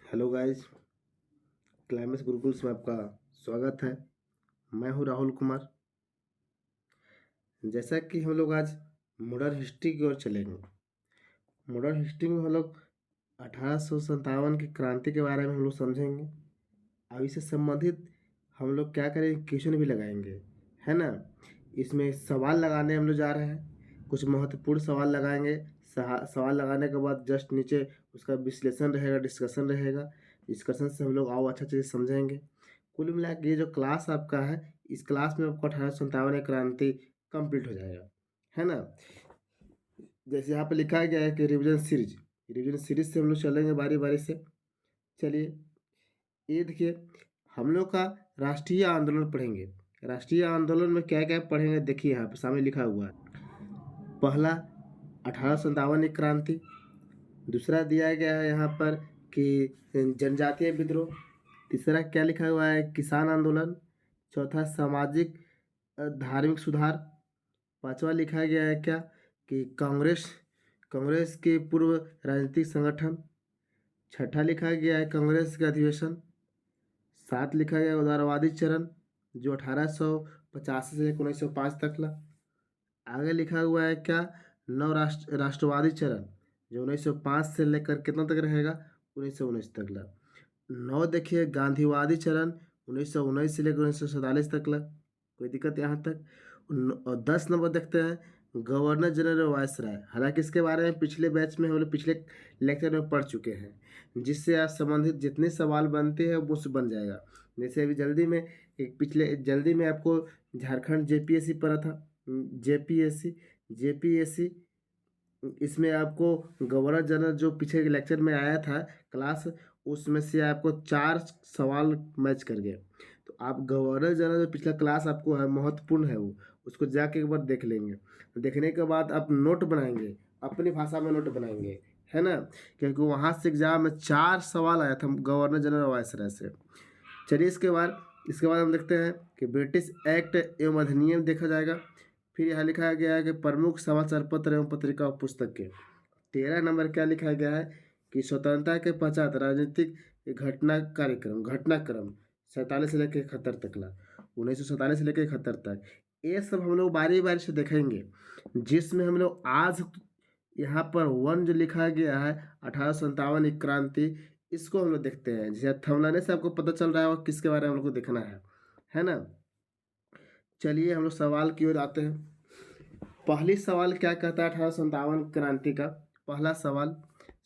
Hello guys, climax gurukuls में आपका स्वागत है। मैं हूं राहुल कुमार। जैसा कि हम लोग आज मॉडर्न हिस्ट्री की ओर चलेंगे। मॉडर्न हिस्ट्री में हम लोग 1857 की क्रांति के बारे में हम लोग समझेंगे। अब इससे संबंधित हम लोग क्या करेंगे, क्वेश्चन भी लगाएंगे, है ना। इसमें सवाल लगाने हम लोग जा रहे हैं। कुछ महत्वपूर्ण सवाल लगाएंगे। सवाल लगाने के बाद जस्ट नीचे उसका विश्लेषण रहेगा, डिस्कशन रहेगा। डिस्कशन से हम लोग और अच्छा चीज़ समझेंगे। कुल मिला के ये जो क्लास आपका है, इस क्लास में आपको 1857 क्रांति कंप्लीट हो जाएगा, है ना। जैसे यहाँ पे लिखा गया है कि रिवीजन सीरीज से हम लोग चलेंगे बारी बारी से। चलिए, ये देखिए, हम लोग का राष्ट्रीय आंदोलन पढ़ेंगे। राष्ट्रीय आंदोलन में क्या क्या पढ़ेंगे, देखिए यहाँ पे सामने लिखा हुआ है। पहला 1857 की क्रांति। दूसरा दिया गया है यहाँ पर कि जनजातीय विद्रोह। तीसरा क्या लिखा हुआ है, किसान आंदोलन। चौथा सामाजिक धार्मिक सुधार। पांचवा लिखा गया है क्या, कि कांग्रेस कांग्रेस के पूर्व राजनीतिक संगठन। छठा लिखा गया है कांग्रेस का अधिवेशन। सात लिखा गया उदारवादी चरण, जो 1885 से 1905 तक ला। आगे लिखा हुआ है क्या, राष्ट्रवादी चरण, जो 1905 से लेकर कितना तक रहेगा, 1919 तक ला। नौ देखिए गांधीवादी चरण, 1919 से लेकर 1947 तक ला। कोई दिक्कत यहाँ तक। और 10 नंबर देखते हैं गवर्नर जनरल वायसराय। हालांकि इसके बारे में पिछले बैच में हम लोग पिछले लेक्चर में पढ़ चुके हैं, जिससे आप संबंधित जितने सवाल बनते हैं वो बन जाएगा। जैसे अभी जल्दी में आपको झारखंड जेपीएससी पढ़ा था। जेपीएससी इसमें आपको गवर्नर जनरल जो पिछले लेक्चर में आया था क्लास, उसमें से आपको 4 सवाल मैच कर गए। तो आप गवर्नर जनरल जो पिछला क्लास आपको है, महत्वपूर्ण है वो, उसको जाके एक बार देख लेंगे। देखने के बाद आप नोट बनाएंगे, अपनी भाषा में नोट बनाएंगे, है ना। क्योंकि वहाँ से एग्जाम में 4 सवाल आया था गवर्नर जनरल वायसराय से। चलिए, इसके बाद हम देखते हैं कि ब्रिटिश एक्ट एवं अधिनियम देखा जाएगा। फिर यहाँ लिखा गया है कि प्रमुख समाचार पत्र एवं पत्रिका और पुस्तक के। 13 नंबर क्या लिखा गया है, कि स्वतंत्रता के पश्चात राजनीतिक घटनाक्रम 47 से लेकर 71 तक ला। 1947 से लेकर 71 तक ये सब हम लोग बारी बारी से देखेंगे। जिसमें हम लोग आज यहाँ पर वन जो लिखा गया है 1857 क्रांति, इसको हम लोग देखते हैं। जैसे थंबनेल से आपको पता चल रहा है और किसके बारे में हम लोग को देखना है ना। चलिए, हम लोग सवाल की ओर आते हैं। पहली सवाल क्या कहता है 1857 क्रांति का। पहला सवाल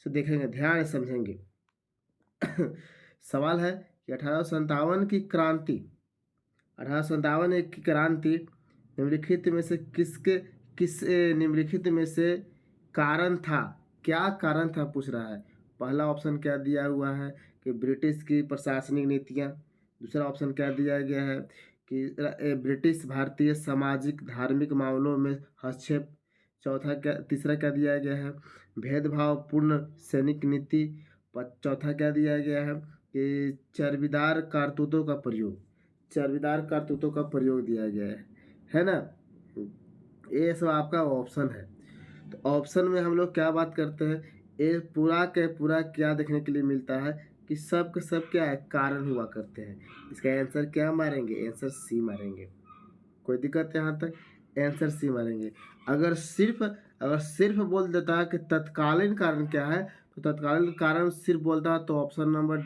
से देखेंगे, ध्यान से समझेंगे। सवाल है कि 1857 की क्रांति 1857 की क्रांति निम्नलिखित में से किस निम्नलिखित में से कारण था। क्या कारण था पूछ रहा है। पहला ऑप्शन क्या दिया हुआ है, कि ब्रिटिश की प्रशासनिक नीतियाँ। दूसरा ऑप्शन क्या दिया गया है, कि ब्रिटिश भारतीय सामाजिक धार्मिक मामलों में हस्तक्षेप। तीसरा क्या दिया गया है, भेदभावपूर्ण सैनिक नीति। चौथा क्या दिया गया है, कि चर्बीदार कारतूतों का प्रयोग दिया गया है ना। ये सब आपका ऑप्शन है। तो ऑप्शन में हम लोग क्या बात करते हैं, ये पूरा के पूरा क्या देखने के लिए मिलता है, कि सब के सब क्या है, कारण हुआ करते हैं। इसका आंसर क्या मारेंगे, आंसर सी मारेंगे। कोई दिक्कत है यहाँ तक, आंसर सी मारेंगे। अगर सिर्फ बोल देता है कि तत्कालीन कारण क्या है, तो तत्कालीन कारण सिर्फ बोलता है तो ऑप्शन नंबर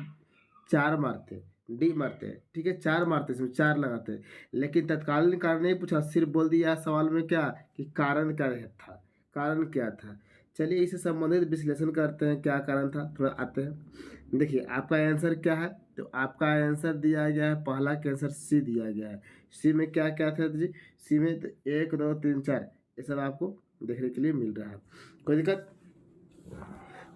4 मारते, डी मारते हैं। ठीक है, 4 मारते, इसमें 4 लगाते हैं। लेकिन तत्कालीन कारण नहीं पूछा, सिर्फ बोल दिया सवाल में क्या, कि कारण क्या था, कारण क्या था। चलिए, इससे संबंधित विश्लेषण करते हैं, क्या कारण था, थोड़ा आते हैं। देखिए आपका आंसर क्या है, तो आपका आंसर दिया गया है, पहला का आंसर सी दिया गया है। सी में क्या क्या था जी, सी में तो 1 2 3 4 ये सब आपको देखने के लिए मिल रहा है। कोई दिक्कत।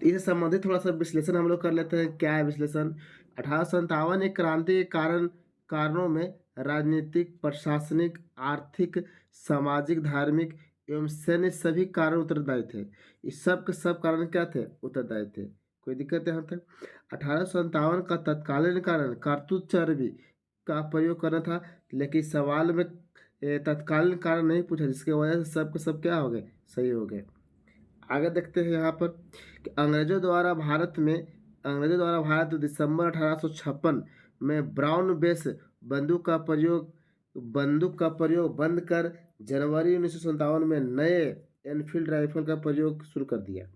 तो इससे संबंधित थोड़ा सा विश्लेषण हम लोग कर लेते हैं। क्या है विश्लेषण। 1857 एक क्रांति के कारणों में राजनीतिक, प्रशासनिक, आर्थिक, सामाजिक, धार्मिक एवं सैन्य सभी कारण उत्तरदायी थे। इस सब के सब कारण क्या थे, उत्तरदायी थे। कोई दिक्कत है यहाँ तक। 1857 का तत्कालीन कारण कारतूस चर्बी का प्रयोग करना था, लेकिन सवाल में तत्कालीन कारण नहीं पूछा, जिसकी वजह से सब के सब क्या हो गए, सही हो गए। आगे देखते हैं यहाँ पर कि अंग्रेजों द्वारा भारत में अंग्रेजों द्वारा भारत दिसंबर 1856 में ब्राउन बेस बंदूक का प्रयोग बंद कर जनवरी 1957 में नए एनफील्ड राइफल का प्रयोग शुरू कर दिया,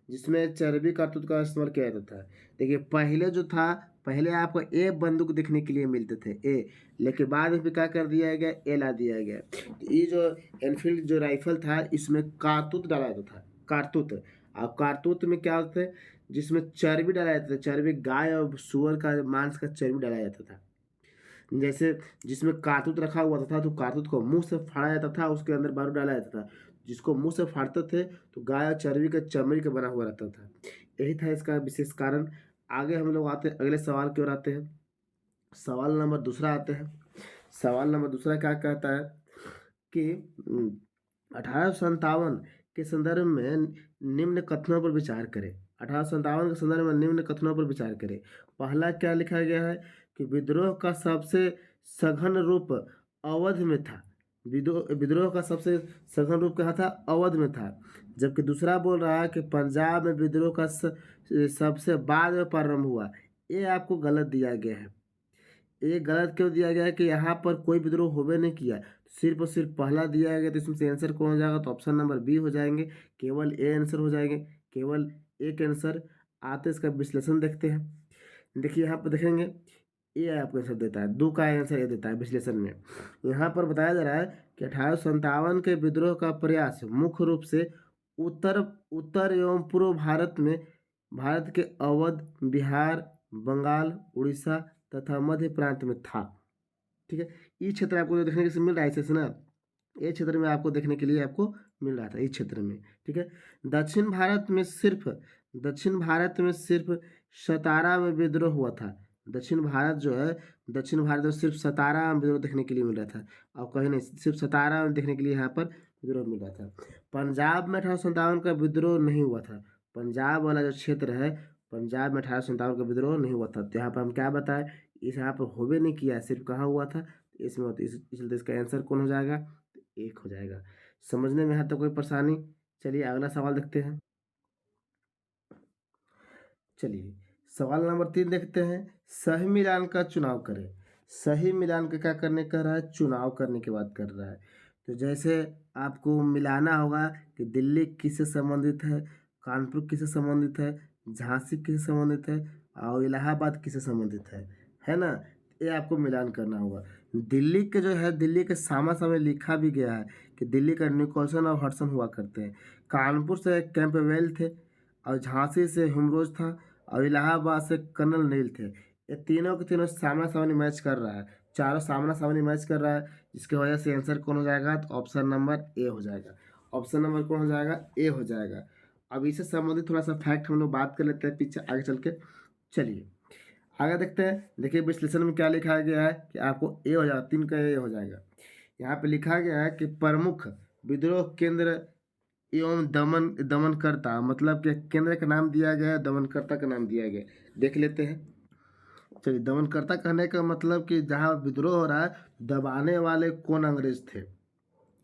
जिसमें चर्बी कारतूस का इस्तेमाल किया जाता था। देखिए पहले जो था, पहले आपको ए बंदूक देखने के लिए मिलते थे ए, लेकिन बाद में क्या कर दिया गया, ए ला दिया गया। तो ये जो एनफील्ड जो राइफल था इसमें कारतूस डाला जाता था, कारतूस। और कारतूस में क्या होता है, जिसमें चर्बी डाला जाता था, चर्बी गाय और सुअर का मांस का चर्बी डाला जाता था। जैसे जिसमें कारतूस रखा हुआ था तो कारतूस को मुंह से फाड़ा जाता था, उसके अंदर बारूद डाला जाता था। जिसको मुंह से फाड़ते थे तो गाय और चर्बी का चमड़ी का बना हुआ रहता था। यही था इसका विशेष कारण। आगे हम लोग आते अगले सवाल की ओर आते हैं। सवाल नंबर दूसरा आते हैं। सवाल नंबर दूसरा क्या कहता है कि 1857 के संदर्भ में निम्न कथनों पर विचार करें। 1857 के संदर्भ में निम्न कथनों पर विचार करें। पहला क्या लिखा गया है कि विद्रोह का सबसे सघन रूप अवध में था। विद्रोह का सबसे सघन रूप कहाँ था, अवध में था। जबकि दूसरा बोल रहा है कि पंजाब में विद्रोह का सबसे बाद में प्रारंभ हुआ। ये आपको गलत दिया गया है। ये गलत क्यों दिया गया है कि यहाँ पर कोई विद्रोह होवे नहीं किया, सिर्फ और सिर्फ पहला दिया गया। तो इसमें से आंसर कौन हो जाएगा, तो ऑप्शन नंबर बी हो जाएंगे, केवल ए आंसर हो जाएंगे, केवल एक आंसर। आते इसका विश्लेषण देखते हैं। देखिए यहाँ पर देखेंगे ये आपको आंसर देता है, दो का आंसर ये देता है विश्लेषण में। यहाँ पर बताया जा रहा है कि 1857 के विद्रोह का प्रयास मुख्य रूप से उत्तर उत्तर एवं पूर्व भारत के अवध, बिहार, बंगाल, उड़ीसा तथा मध्य प्रांत में था। ठीक है, ये क्षेत्र आपको देखने के लिए मिल रहा है ऐसे ना, ये क्षेत्र में आपको देखने के लिए आपको मिल रहा था इस क्षेत्र में। ठीक है, दक्षिण भारत में सिर्फ सतारा में विद्रोह हुआ था। दक्षिण भारत जो है, दक्षिण भारत में सिर्फ सतारा में विद्रोह देखने के लिए मिल रहा था, और कहीं नहीं, सिर्फ सतारा में देखने के लिए यहाँ पर विद्रोह मिल रहा था। पंजाब में 1857 का विद्रोह नहीं हुआ था। पंजाब वाला जो क्षेत्र है, पंजाब में 1857 का विद्रोह नहीं हुआ था। तो यहाँ पर हम क्या बताएं, इस यहाँ पर होवे नहीं किया, सिर्फ कहाँ हुआ था, इसमें इसलिए इसका आंसर कौन हो जाएगा, एक हो जाएगा। समझने में है तो कोई परेशानी। चलिए अगला सवाल देखते हैं। चलिए सवाल नंबर 3 देखते हैं। सही मिलान का चुनाव करें। सही मिलान का क्या करने कह रहा है, चुनाव करने की बात कर रहा है। तो जैसे आपको मिलाना होगा कि दिल्ली किससे संबंधित है, कानपुर किससे संबंधित है, झांसी किससे संबंधित है, और इलाहाबाद किससे संबंधित है ना। ये आपको मिलान करना होगा। दिल्ली के जो है, दिल्ली के सामा सामने लिखा भी गया है कि दिल्ली का निकोलसन और हडसन हुआ करते हैं। कानपुर से कैंपबेल थे, और झांसी से हिमरोज था, और इलाहाबाद से कर्नल नील थे। ये तीनों के तीनों सामना सामनी मैच कर रहा है, चारों सामना सामनी मैच कर रहा है, जिसकी वजह से आंसर कौन हो जाएगा, तो ऑप्शन नंबर ए हो जाएगा। ऑप्शन नंबर कौन हो जाएगा, ए हो जाएगा। अब इससे संबंधित थोड़ा सा फैक्ट हम लोग बात कर लेते हैं पीछे आगे चल के। चलिए आगे देखते हैं। देखिए विश्लेषण में क्या लिखा गया है कि आपको ए हो जाएगा, 3 का ए हो जाएगा। यहाँ पे लिखा गया है कि प्रमुख विद्रोह केंद्र एवं दमनकर्ता, मतलब कि केंद्र का नाम दिया गया है, दमनकर्ता का नाम दिया गया है। देख लेते हैं। चलिए, दमनकर्ता कहने का मतलब कि जहाँ विद्रोह हो रहा है, दबाने वाले कौन अंग्रेज थे,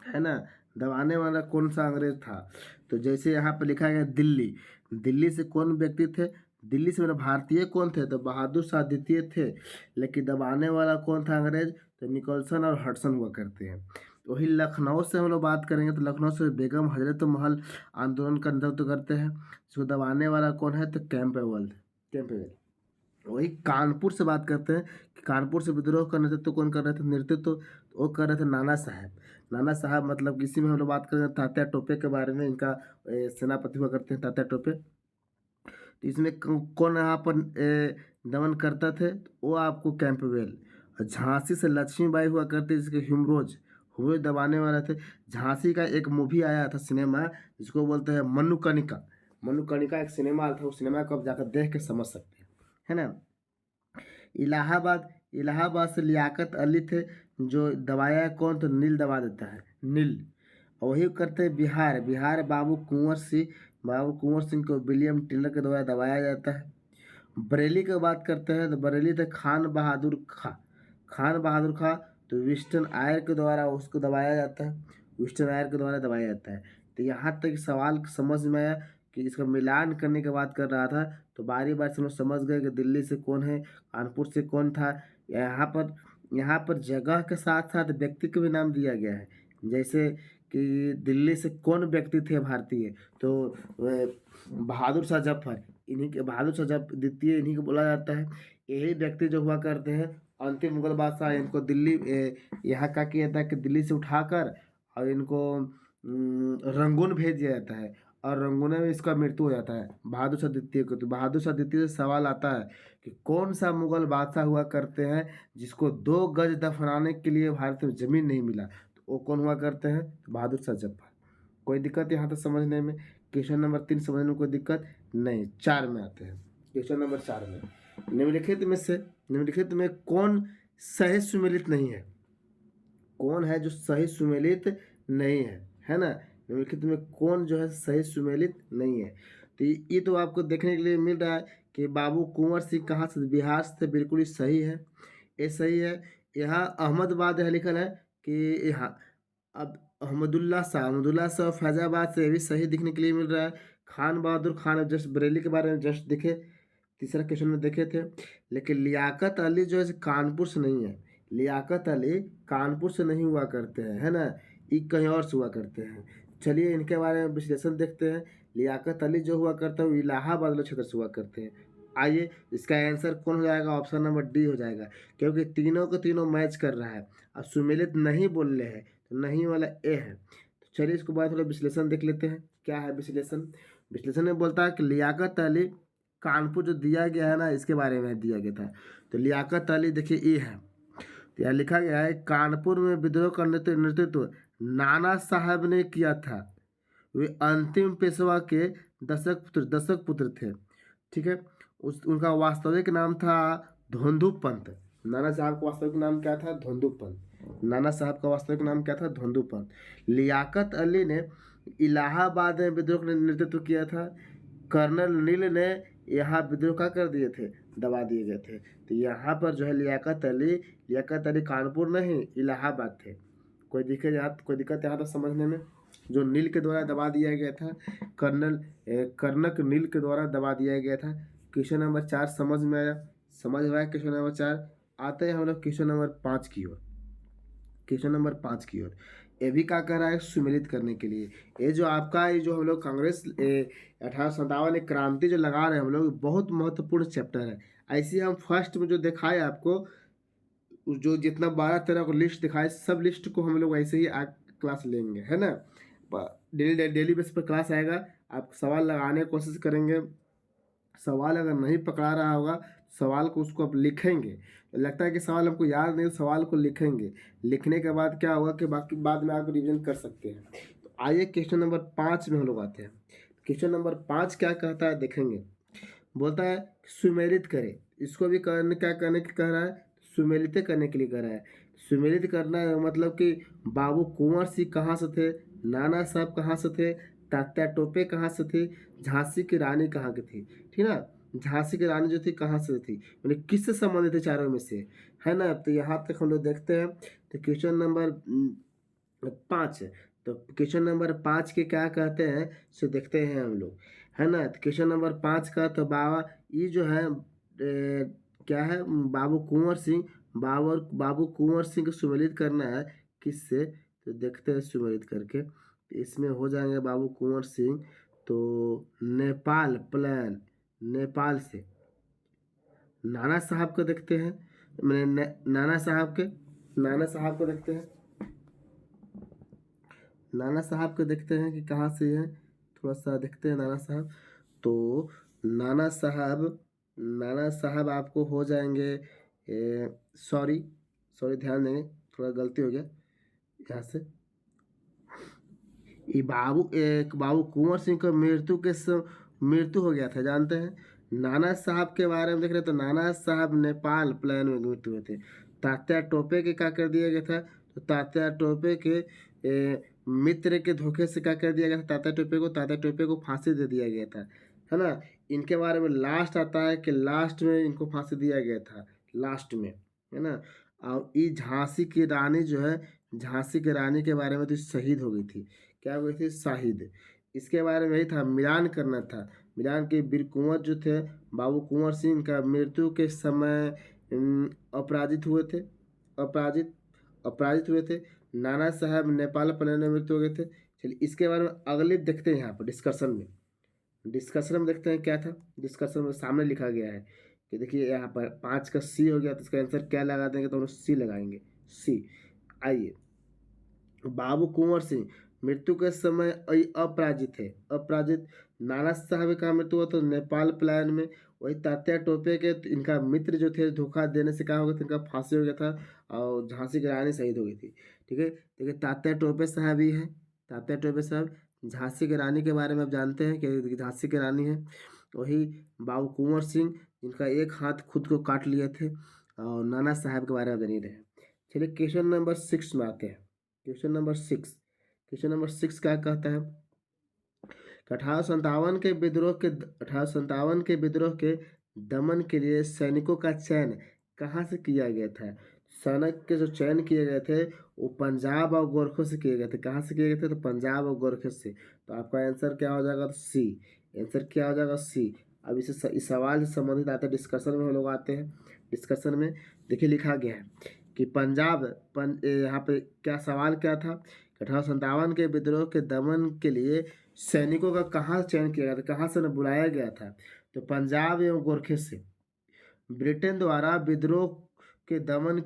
है ना, दबाने वाला कौन सा अंग्रेज था। तो जैसे यहाँ पे लिखा गया दिल्ली, दिल्ली से कौन व्यक्ति थे, दिल्ली से मेरे भारतीय कौन थे, तो बहादुर शाह द्वितीय थे। लेकिन दबाने वाला कौन था अंग्रेज, तो निकोलसन और हडसन हुआ करते हैं। तो वही लखनऊ से हम लोग बात करेंगे तो लखनऊ से बेगम हजरत महल आंदोलन का नेतृत्व करते हैं। इसको दबाने वाला कौन है, तो कैंपबेल। वही कानपुर से बात करते हैं कि कानपुर से विद्रोह का नेतृत्व कौन कर रहे थे, नेतृत्व वो कर रहे थे नाना साहब। नाना साहब मतलब किसी में हम लोग बात करें तात्या टोपे के बारे में, इनका सेनापति हुआ करते हैं तात्या टोपे। तो इसमें कौन यहाँ पर दमन करता थे, तो वो आपको कैंपबेल। और झांसी से लक्ष्मीबाई हुआ करते, जिसके हिमरोज दबाने वाले थे। झांसी का एक मूवी आया था सिनेमा, जिसको बोलते हैं मनुकनिका। मनुकनिका एक सिनेमा था, उस सिनेमा को आप जाकर देख के समझ सकते हैं, है ना। इलाहाबाद से लियाकत अली थे, जो दबाया कौन, तो नील दबा देता है, नील। और वही करते हैं बिहार बाबू कुंवर सिंह को विलियम टेलर के द्वारा दबाया जाता है। बरेली की बात करते हैं तो बरेली थे खान बहादुर खां। तो विस्टन आयर के द्वारा उसको दबाया जाता है, तो यहाँ तक सवाल समझ में आया कि इसका मिलान करने की बात कर रहा था, तो बारी बारी से हम लोग समझ गए कि दिल्ली से कौन है, कानपुर से कौन था। यहाँ पर जगह के साथ साथ व्यक्ति को भी नाम दिया गया है। जैसे कि दिल्ली से कौन व्यक्ति थे भारतीय, तो बहादुर शाह जफर, इन्हीं के बहादुर शाह द्वितीय इन्हीं को बोला जाता है। यही व्यक्ति जो हुआ करते हैं अंतिम मुगल बादशाह, इनको दिल्ली यहाँ क्या किया जाता है कि दिल्ली से उठाकर और इनको रंगून भेज दिया जाता है, और रंगून में इसका मृत्यु हो जाता है बहादुर शाह द्वितीय को। तो बहादुर शाह द्वितीय से सवाल आता है कि कौन सा मुगल बादशाह हुआ करते हैं जिसको 2 गज दफनाने के लिए भारत में ज़मीन नहीं मिला, तो वो कौन हुआ करते हैं? तो बहादुर शाह जफर। कोई दिक्कत यहाँ तक समझने में? क्वेश्चन नंबर 3 समझने में कोई दिक्कत नहीं। 4 में आते हैं, क्वेश्चन नंबर 4 में निम्नलिखित में कौन सही सुमेलित नहीं है? कौन है जो सही सुमेलित नहीं है ना? निम्नलिखित में कौन जो है सही सुमेलित नहीं है? तो ये तो आपको देखने के लिए मिल रहा है कि बाबू कुंवर सिंह कहाँ से? बिहार से। बिल्कुल ही सही है, ये सही है। यहाँ अहमदाबाद है लिखल है कि यहाँ अब अहमदुल्ला शाह फैजाबाद से, ये भी सही दिखने के लिए मिल रहा है। खान बहादुर खान जस्ट बरेली के बारे में जस्ट दिखे, तीसरा क्वेश्चन में देखे थे। लेकिन लियाकत अली जो है कानपुर से नहीं है। लियाकत अली कानपुर से नहीं हुआ करते हैं, है ना, ये कहीं और से हुआ करते हैं। चलिए इनके बारे में विश्लेषण देखते हैं। लियाकत अली जो हुआ करता है वो इलाहाबाद वाले क्षेत्र से हुआ करते हैं। आइए इसका आंसर कौन हो जाएगा? ऑप्शन नंबर डी हो जाएगा, क्योंकि तीनों को तीनों मैच कर रहा है। अब सुमेलित नहीं बोल रहे हैं तो नहीं वाला ए है। तो चलिए इसको बाद थोड़ा विश्लेषण देख लेते हैं, क्या है विश्लेषण। विश्लेषण में बोलता है कि लियाकत अली कानपुर जो दिया गया है ना, इसके बारे में दिया गया था। तो लियाकत अली देखिए ये है, तो यहाँ लिखा गया है कानपुर में विद्रोह का नेतृत्व नाना साहब ने किया था। वे अंतिम पेशवा के दशक पुत्र थे। ठीक है, उनका वास्तविक नाम था धोंधू पंत। नाना साहब का वास्तविक नाम क्या था? धोंधू पंत। नाना साहब का वास्तविक नाम क्या था? धोंधू पंत। लियाकत अली ने इलाहाबाद में विद्रोह का नेतृत्व किया था। कर्नल नील ने यहाँ विद्रोह का कर दिए थे, दबा दिए गए थे। तो यहाँ पर जो है लियाकत अली कानपुर नहीं इलाहाबाद थे। कोई दिक्कत यहाँ तक समझने में? जो नील के द्वारा दबा दिया गया था, कर्नक नील के द्वारा दबा दिया गया था। क्वेश्चन नंबर 4 समझ में आया? समझ में आया क्वेश्चन नंबर 4। आते हैं हम लोग क्वेश्चन नंबर 5 की ओर। क्वेश्चन नंबर 5 की ओर ये भी क्या कर रहा है? सुमेलित करने के लिए। ये जो हम लोग कांग्रेस 1857 एक क्रांति जो लगा रहे हैं हम लोग, बहुत महत्वपूर्ण चैप्टर है। ऐसे हम फर्स्ट में जो दिखाए आपको, जो जितना 12-13 को लिस्ट दिखाए, सब लिस्ट को हम लोग ऐसे ही क्लास लेंगे, है ना। डेली बेस पर क्लास आएगा, आप सवाल लगाने की कोशिश करेंगे। सवाल अगर नहीं पकड़ा रहा होगा, सवाल को उसको आप लिखेंगे। लगता है कि सवाल हमको याद नहीं, सवाल को लिखेंगे। लिखने के बाद क्या होगा कि बाकी बाद में आप रिवीजन कर सकते हैं। तो आइए क्वेश्चन नंबर 5 में हम लोग आते हैं। क्वेश्चन नंबर 5 क्या कहता है देखेंगे। बोलता है सुमेलित करे। इसको भी क्या करने के कह रहा है? सुमेलित करने के लिए कह रहा है। सुमेलित करना है मतलब कि बाबू कुंवर सिंह कहाँ से थे, नाना साहब कहाँ से थे, तात्या टोपे कहाँ से थे, झांसी की रानी कहाँ की थी। ठीक ना, झांसी की रानी जो थी कहाँ से थी, मतलब किससे संबंधित है चारों में से, है ना। तो यहाँ तक हम लोग देखते हैं। तो क्वेश्चन नंबर 5 है। तो क्वेश्चन नंबर 5 के क्या कहते हैं सो देखते हैं हम लोग, है ना। तो क्वेश्चन नंबर 5 का तो ये जो है क्या है? बाबू कुंवर सिंह को सुमेलित करना है किससे, तो देखते हैं सुमेलित करके। तो इसमें हो जाएंगे बाबू कुंवर सिंह, तो नेपाल से। नाना साहब को देखते हैं, मैंने नाना साहब को देखते हैं। नाना साहब को देखते हैं कि कहाँ से है, थोड़ा सा देखते हैं नाना साहब। तो नाना साहब आपको हो जाएंगे, सॉरी ध्यान देंगे, थोड़ा गलती हो गया यहाँ से। ये बाबू कुंवर सिंह का मृत्यु हो गया था, जानते हैं। नाना साहब के बारे में देख रहे हैं, तो नाना साहब नेपाल प्लान में मृत्यु हुए थे। तात्या टोपे के क्या कर दिया गया था? तो तात्या टोपे के मित्र के धोखे से क्या कर दिया गया था? तात्या टोपे को फांसी दे दिया गया था, है ना। इनके बारे में लास्ट आता है कि लास्ट में इनको फांसी दिया गया था, लास्ट में, है ना। और ये झांसी की रानी जो है, झांसी की रानी के बारे में तो शहीद हो गई थी। क्या हो गई थी? शहीद। इसके बारे में यही था, मिलान करना था। मिलान के वीर कुंवर जो थे बाबू कुंवर सिंह का मृत्यु के समय अपराजित हुए थे, अपराजित अपराजित हुए थे। नाना साहब नेपाल प्लेन में मृत्यु हो गए थे। चलिए इसके बारे में अगले देखते हैं, यहाँ पर डिस्कशन में देखते हैं क्या था। डिस्कशन में सामने लिखा गया है कि देखिए यहाँ पर 5 का सी हो गया, तो इसका आंसर क्या लगा देंगे, तो हम लोग सी लगाएंगे, सी। आइए, बाबू कुंवर सिंह मृत्यु के समय अपराजित है, अपराजित। नाना साहब का मृत्यु हुआ तो नेपाल प्लान में। वही तात्या टोपे के इनका मित्र जो थे, धोखा देने से क्या हो गया था, इनका फांसी हो गया था और झांसी की रानी शहीद हो गई थी। ठीक है, देखिए तात्या टोपे साहब ही हैं, तात्या टोपे साहब झांसी की रानी के बारे में आप जानते हैं कि झांसी की रानी है। वही बाबू कुंवर सिंह जिनका एक हाथ खुद को काट लिए थे, और नाना साहब के बारे में जान ही रहे। चलिए क्वेश्चन नंबर 6 में आते हैं। क्वेश्चन नंबर 6 क्या कहता है कि 1857 के दमन के लिए सैनिकों का चयन कहाँ से किया गया था। सैनिक के जो चयन किए गए थे वो पंजाब और गोरखों से किए गए थे। कहाँ से किए गए थे, तो पंजाब और गोरखों से। तो आपका आंसर क्या हो जाएगा, तो सी। आंसर क्या हो जाएगा, सी। अब इस सवाल से संबंधित आते हैं डिस्कशन में, हम लोग आते हैं डिस्कशन में। देखिए लिखा गया है कि यहाँ पे क्या सवाल क्या था, 1857 के विद्रोह के दमन के लिए सैनिकों का कहाँ चयन किया गया था, कहाँ से उन्हें बुलाया गया था, तो पंजाब एवं गोरखे से। ब्रिटेन द्वारा विद्रोह के दमन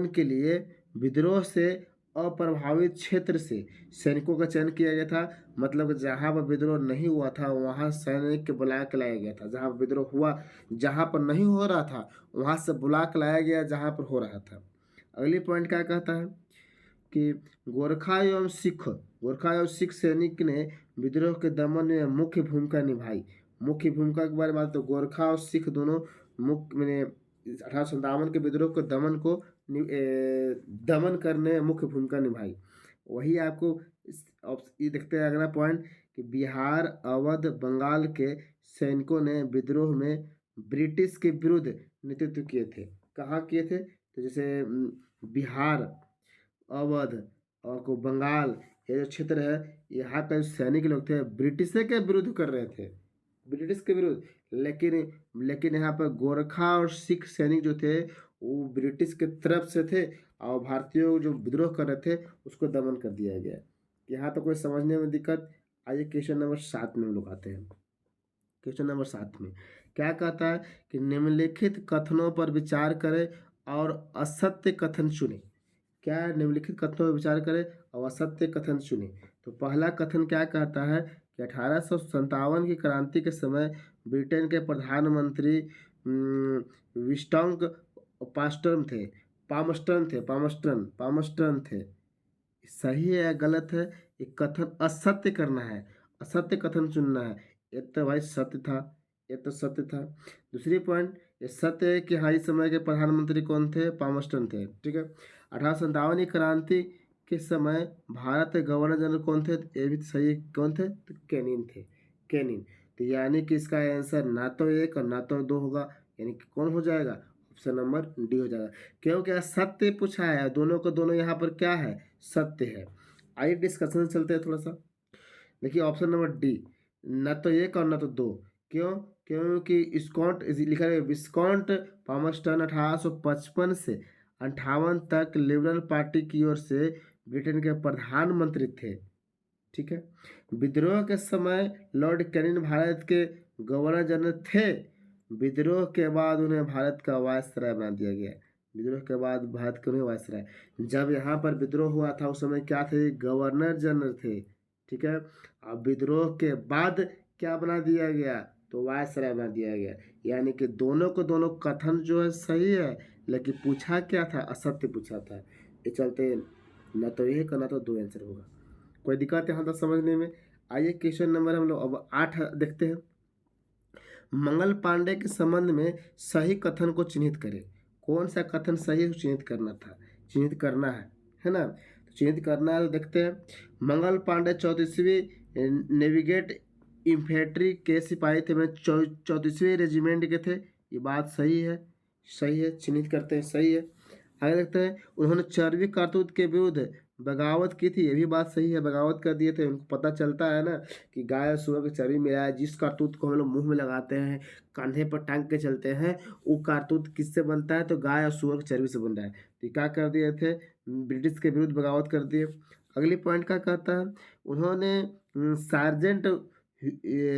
के लिए विद्रोह से अप्रभावित क्षेत्र से सैनिकों का चयन किया गया था। मतलब जहाँ पर विद्रोह नहीं हुआ था वहाँ सैनिक के बुला के लाया गया था। जहाँ विद्रोह हुआ, जहाँ पर नहीं हो रहा था वहाँ से बुला के लाया गया जहाँ पर हो रहा था। अगली पॉइंट क्या कहता है कि गोरखा एवं सिख सैनिक ने विद्रोह के दमन में मुख्य भूमिका निभाई। मुख्य भूमिका के बारे में बात, तो गोरखा और सिख दोनों मुख्य मैंने 1857 के विद्रोह के दमन करने में मुख्य भूमिका निभाई। वही आपको ये देखते हैं अगला पॉइंट कि बिहार, अवध, बंगाल के सैनिकों ने विद्रोह में ब्रिटिश के विरुद्ध नेतृत्व किए थे। कहाँ किए थे, तो जैसे बिहार, अवध और को बंगाल, ये जो क्षेत्र है यहाँ पे सैनिक लोग थे ब्रिटिश के विरुद्ध कर रहे थे, ब्रिटिश के विरुद्ध। लेकिन यहाँ पर गोरखा और सिख सैनिक जो थे वो ब्रिटिश के तरफ से थे और भारतीयों जो विद्रोह कर रहे थे उसको दमन कर दिया गया। यहाँ तो कोई समझने में दिक्कत। आइए क्वेश्चन नंबर 7 में हम लोग आते हैं। क्वेश्चन नंबर 7 में क्या कहता है कि निम्नलिखित कथनों पर विचार करें और असत्य कथन चुनें। क्या निम्नलिखित कथनों पर विचार करें और असत्य कथन चुनें। तो पहला कथन क्या कहता है कि 1857 की क्रांति के समय ब्रिटेन के प्रधानमंत्री विस्टॉन्ग पामस्टर्न थे। सही है या गलत है, ये कथन असत्य करना है, असत्य कथन चुनना है। ये तो भाई सत्य था, ये तो सत्य था। दूसरी पॉइंट, ये सत्य है कि हाँ इस समय के प्रधानमंत्री कौन थे, पामस्टर्न थे। ठीक है, 1857 की क्रांति के समय भारत के गवर्नर जनरल कौन थे, ये भी सही है। कौन थे, तो कैनिंग थे, कैनिंग। तो यानी कि इसका आंसर ना तो 1 और ना तो 2 होगा, यानी कि कौन हो जाएगा, ऑप्शन नंबर डी हो जाएगा। क्योंकि सत्य पूछा है, दोनों को दोनों यहाँ पर क्या है, सत्य है। आइए डिस्कशन चलते हैं थोड़ा सा। देखिए ऑप्शन नंबर डी, न तो 1 और न तो 2। क्यों, क्योंकि स्कॉट लिखा है विस्कॉन्ट पामस्टर्न 1855 से 58 तक लिबरल पार्टी की ओर से ब्रिटेन के प्रधानमंत्री थे। ठीक है, विद्रोह के समय लॉर्ड कैनिंग भारत के गवर्नर जनरल थे। विद्रोह के बाद उन्हें भारत का वायसराय बना दिया गया। विद्रोह के बाद भारत के उन्हें वायसराय, जब यहाँ पर विद्रोह हुआ था उस समय क्या थे, गवर्नर जनरल थे। ठीक है, अब विद्रोह के बाद क्या बना दिया गया, तो वायसराय बना दिया गया। यानी कि दोनों को दोनों कथन जो है सही है, लेकिन पूछा क्या था, असत्य पूछा था। ये चलते न तो 1 न तो 2 आंसर होगा। कोई दिक्कत यहाँ तक समझने में। आइए क्वेश्चन नंबर हम लोग अब 8 देखते हैं। मंगल पांडे के संबंध में सही कथन को चिन्हित करें। कौन सा कथन सही है, चिन्हित करना था, चिन्हित करना है ना, तो चिन्हित करना है। तो देखते हैं, मंगल पांडे 34वीं नेविगेट इन्फेंट्री के सिपाही थे, मैं 34वीं रेजिमेंट के थे। ये बात सही है, सही है, चिन्हित करते हैं, सही है। आगे देखते हैं, उन्होंने चर्बी कारतूस के विरुद्ध बगावत की थी, ये भी बात सही है, बगावत कर दिए थे। उनको पता चलता है ना कि गाय और सुअर की चर्बी मिला है, जिस कारतूत को हम लोग मुँह में लगाते हैं, कंधे पर टाँग के चलते हैं, वो कारतूत किससे बनता है? तो गाय और सुअर की चर्बी से बन रहा है। तो ये क्या कर दिए थे? ब्रिटिश के विरुद्ध बगावत कर दिए। अगली पॉइंट क्या कहता है? उन्होंने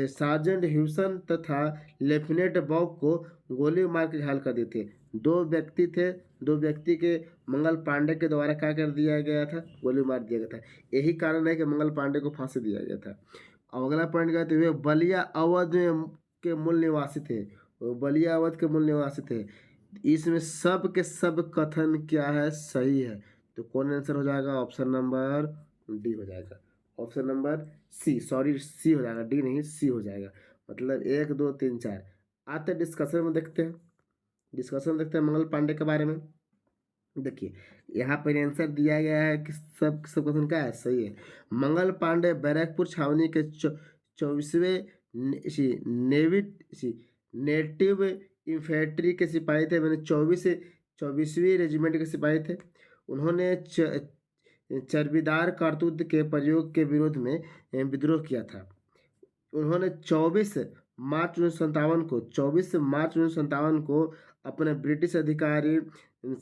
सार्जेंट ह्यूसन तथा लेफ्टिनेंट बॉब को गोली मार के घायल कर दिए थे। 2 व्यक्ति थे, 2 व्यक्ति के मंगल पांडे के द्वारा क्या कर दिया गया था? गोली मार दिया गया था। यही कारण है कि मंगल पांडे को फांसी दिया गया था। अब अगला पॉइंट कहते हुए बलिया अवध के मूल निवासी थे। वो बलिया अवध के मूल निवासी थे। इसमें सब के सब कथन क्या है? सही है। तो कौन आंसर हो जाएगा? ऑप्शन नंबर डी हो जाएगा। Option number C, sorry C हो जाएगा, डी नहीं सी हो जाएगा। मतलब 1 2 3 4। आते डिस्कशन में देखते हैं, डिस्कशन में देखते हैं मंगल पांडे के बारे में। देखिए यहाँ पर आंसर दिया गया है कि सब सब कथन क्या है? सही है। मंगल पांडे बैरकपुर छावनी के 24वें नेटिव इन्फेंट्री के सिपाही थे, मैंने 24वीं रेजिमेंट के सिपाही थे। उन्होंने चर्बीदार कारतूस के प्रयोग के विरोध में विद्रोह किया था। उन्होंने 24 मार्च 1957 को अपने ब्रिटिश अधिकारी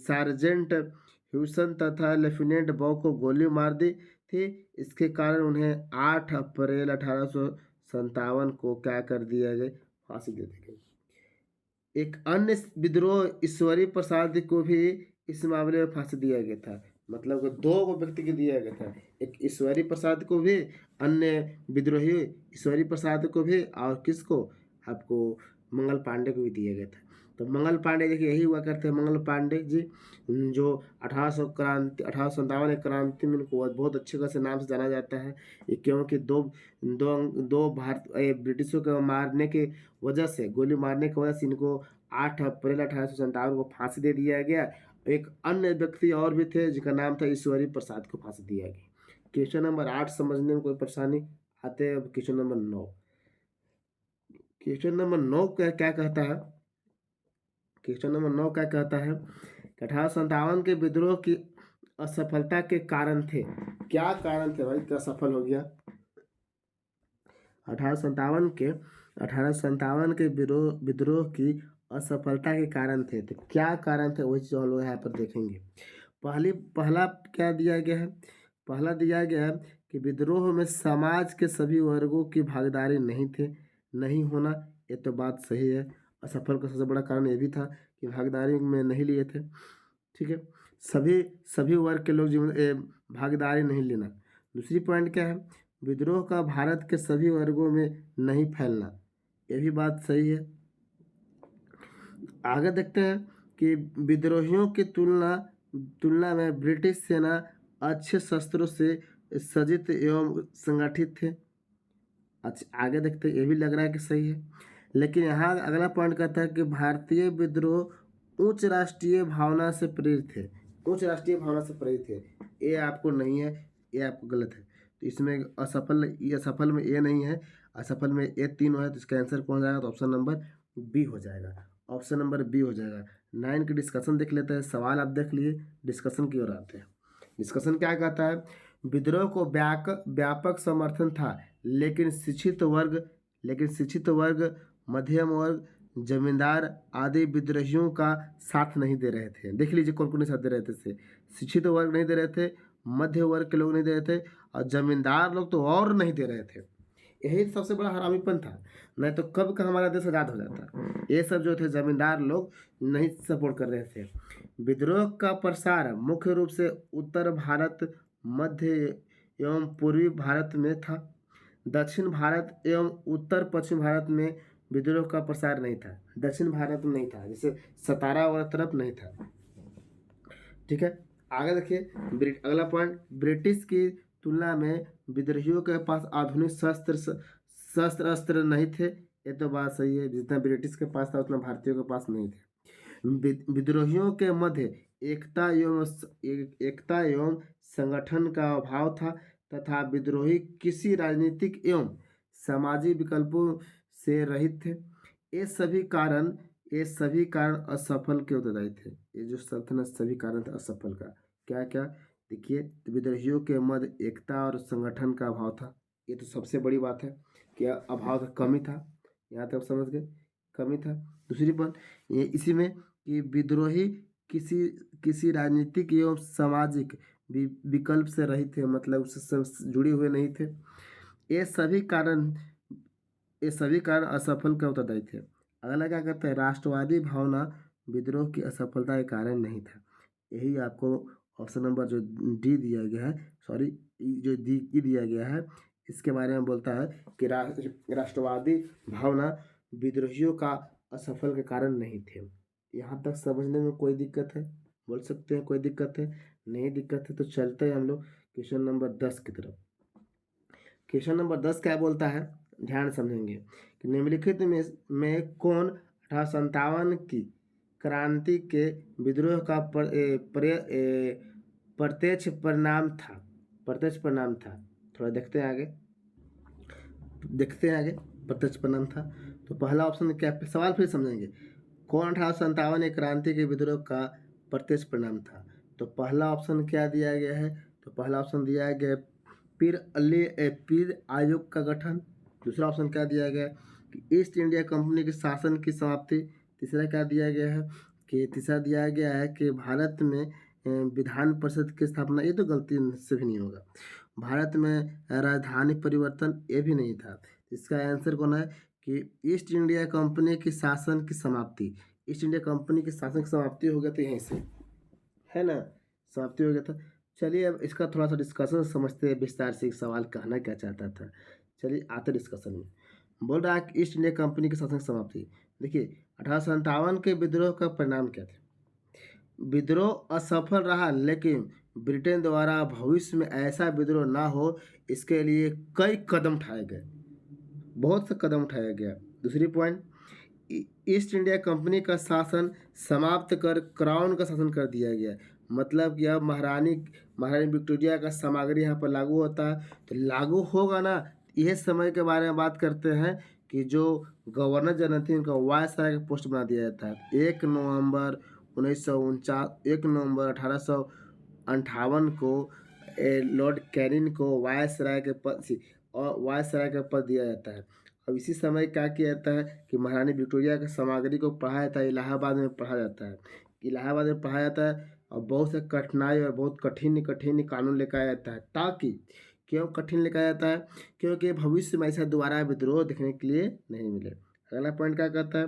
सार्जेंट ह्यूसन तथा लेफ्टिनेंट बॉब को गोली मार दी थी। इसके कारण उन्हें 8 अप्रैल 1857 को क्या कर दिया गया? फांसी दे दी गई। एक अन्य विद्रोह ईश्वरी प्रसाद को भी इस मामले में फांसी दिया गया था। मतलब कि 2 व्यक्ति को दिया गया था, एक ईश्वरी प्रसाद को भी, अन्य विद्रोही ईश्वरी प्रसाद को भी, और किसको? आपको मंगल पांडे को भी दिया गया था। तो मंगल पांडे देखिए यही हुआ करते हैं मंगल पांडे जी, जो 1857 एक क्रांति में इनको बहुत अच्छे खासे नाम से जाना जाता है। ये क्योंकि दो ब्रिटिशों को मारने के वजह से, गोली मारने की वजह से इनको 8 अप्रैल 1857 को फांसी दे दिया गया। एक अन्य व्यक्ति और भी थे जिनका नाम था ईश्वरी प्रसाद को फांसी दिया गया। क्वेश्चन नंबर 8 समझने में कोई परेशानी? आते हैं अब क्वेश्चन नंबर 9। क्वेश्चन नंबर 9 क्या क्या कहता है? क्वेश्चन नंबर 9 क्या कहता है? 1857 के विद्रोह की असफलता के कारण थे। क्या कारण थे भाई, क्या सफल हो गया? 1857 के विद्रोह की असफलता के कारण थे। तो क्या कारण थे वही चीज हम लोग यहाँ पर देखेंगे। पहला क्या दिया गया है? पहला दिया गया है कि विद्रोह में समाज के सभी वर्गों की भागीदारी नहीं होना। ये तो बात सही है। असफल का सबसे बड़ा कारण ये भी था कि भागीदारी में नहीं लिए थे। ठीक है, सभी वर्ग के लोग भागीदारी नहीं लेना। दूसरी पॉइंट क्या है? विद्रोह का भारत के सभी वर्गों में नहीं फैलना। ये भी बात सही है। आगे देखते हैं कि विद्रोहियों की तुलना में ब्रिटिश सेना अच्छे शस्त्रों से सज्जित एवं संगठित थे। अच्छा आगे देखते हैं, ये भी लग रहा है कि सही है। लेकिन यहाँ अगला पॉइंट कहता है कि भारतीय विद्रोह उच्च राष्ट्रीय भावना से प्रेरित थे। उच्च राष्ट्रीय भावना से प्रेरित थे, ये आपको नहीं है, ये आपको गलत है। तो इसमें असफल में ये नहीं है, असफल में ये तीनों है। तो इसका आंसर कौन जाएगा? तो ऑप्शन नंबर बी हो जाएगा। ऑप्शन नंबर बी हो जाएगा। 9 की डिस्कशन देख लेते हैं। सवाल आप देख लिए, डिस्कशन की ओर आते हैं। डिस्कशन क्या कहता है? विद्रोह को व्यापक समर्थन था, लेकिन शिक्षित वर्ग, मध्यम वर्ग, जमींदार आदि विद्रोहियों का साथ नहीं दे रहे थे। देख लीजिए कौन कौन साथ दे रहे थे। शिक्षित वर्ग नहीं दे रहे थे, मध्य वर्ग के लोग नहीं दे रहे थे, और जमींदार लोग तो और नहीं दे रहे थे। यही सबसे बड़ा हरामीपन था, नहीं तो कब का हमारा देश आज़ाद हो जाता। ये सब जो थे जमींदार लोग नहीं सपोर्ट कर रहे थे। विद्रोह का प्रसार मुख्य रूप से उत्तर भारत, मध्य एवं पूर्वी भारत में था। दक्षिण भारत एवं उत्तर पश्चिम भारत में विद्रोह का प्रसार नहीं था। दक्षिण भारत में नहीं था, जैसे सतारा वाला तरफ नहीं था। ठीक है, आगे देखिए अगला पॉइंट, ब्रिटिश की तुलना में विद्रोहियों के पास आधुनिक शस्त्र अस्त्र नहीं थे। ये तो बात सही है, जितना ब्रिटिश के पास था उतना भारतीयों के पास नहीं थे। विद्रोहियों के मध्य एकता एवं संगठन का अभाव था, तथा विद्रोही किसी राजनीतिक एवं सामाजिक विकल्पों से रहित थे। ये सभी कारण असफल के उत्तरदायी थे। ये जो शब्द है ना, सभी कारण थे असफल का। क्या क्या? देखिए, विद्रोहियों के मध्य एकता और संगठन का अभाव था। ये तो सबसे बड़ी बात है कि अभाव था, कमी था। यहाँ तक आप समझ गए, कमी था। दूसरी बात ये इसी में कि विद्रोही किसी किसी राजनीतिक एवं सामाजिक विकल्प से रहित थे, मतलब उससे जुड़े हुए नहीं थे। ये सभी कारण ये सभी कारण असफल का उत्तरदायी थे। अगला क्या कहते हैं, राष्ट्रवादी भावना विद्रोह की असफलता के कारण नहीं था। यही आपको ऑप्शन नंबर जो डी दिया गया है, सॉरी जो डी ई दिया गया है, इसके बारे में बोलता है कि राष्ट्रवादी भावना विद्रोहियों का असफल के कारण नहीं थे। यहाँ तक समझने में कोई दिक्कत है? बोल सकते हैं कोई दिक्कत है? नहीं दिक्कत है तो चलते हैं हम लोग क्वेश्चन नंबर 10 की तरफ। क्वेश्चन नंबर 10 क्या बोलता है, ध्यान समझेंगे कि निम्नलिखित में कौन 1857 की क्रांति के विद्रोह का प्रत्यक्ष परिणाम था? प्रत्यक्ष परिणाम था। थोड़ा देखते हैं आगे प्रत्यक्ष परिणाम था। तो पहला ऑप्शन क्या, सवाल फिर समझेंगे। कौन 1857 एक क्रांति के विद्रोह का प्रत्यक्ष परिणाम था? तो पहला ऑप्शन क्या दिया गया है, तो पहला ऑप्शन दिया गया है पीर आयोग का गठन। दूसरा ऑप्शन क्या दिया गया कि ईस्ट इंडिया कंपनी के शासन की समाप्ति। तीसरा क्या दिया गया है कि तीसरा दिया गया है कि भारत में विधान परिषद की स्थापना। ये तो गलती से भी नहीं होगा। भारत में राजधानी परिवर्तन, ये भी नहीं था। इसका आंसर कौन है कि ईस्ट इंडिया कंपनी की शासन की समाप्ति। ईस्ट इंडिया कंपनी के शासन की समाप्ति हो गया था यहीं से, है ना, समाप्ति हो गया था। चलिए अब इसका थोड़ा सा डिस्कशन समझते हैं विस्तार से, सवाल कहना क्या चाहता था। चलिए आते डिस्कशन में। बोल रहा है कि ईस्ट इंडिया कंपनी के शासन की समाप्ति। देखिए 1857 के विद्रोह का परिणाम क्या था? विद्रोह असफल रहा, लेकिन ब्रिटेन द्वारा भविष्य में ऐसा विद्रोह ना हो इसके लिए कई कदम उठाए गए, बहुत से कदम उठाया गया। दूसरी पॉइंट, ईस्ट इंडिया कंपनी का शासन समाप्त कर क्राउन का शासन कर दिया गया। मतलब कि अब महारानी विक्टोरिया का सामग्री यहाँ पर लागू होता है। तो लागू होगा ना, यह समय के बारे में बात करते हैं कि जो गवर्नर जनरल थे उनका वायसराय का पोस्ट बना दिया जाता है। 1 नवंबर 1858 को लॉर्ड कैनिंग को वायसराय का पद दिया जाता है। अब इसी समय क्या किया जाता है कि महारानी विक्टोरिया के सामग्री को पढ़ाया जाता है, इलाहाबाद में पढ़ा जाता है। इलाहाबाद में पढ़ाया जाता है और बहुत से कठिनाई और बहुत कठिन कठिन कानून लेकर आया जाता है। ताकि क्यों कठिन लेकर आया जाता है? क्योंकि भविष्य में ऐसा दोबारा विद्रोह देखने के लिए नहीं मिले। अगला पॉइंट क्या कहता है,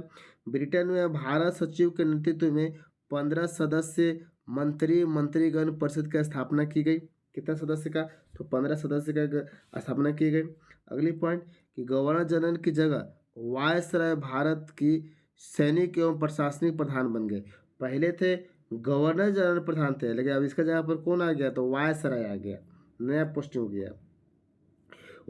ब्रिटेन में भारत सचिव के नेतृत्व में 15 सदस्य मंत्रीगण परिषद की स्थापना की गई। कितना सदस्य का? तो 15 सदस्य का स्थापना की गई। अगली पॉइंट कि गवर्नर जनरल की जगह वायसराय भारत की सैनिक एवं प्रशासनिक प्रधान बन गए। पहले थे गवर्नर जनरल प्रधान थे, लेकिन अब इसका जगह पर कौन आ गया? तो वायसराय आ गया, नया पोस्टिंग हो गया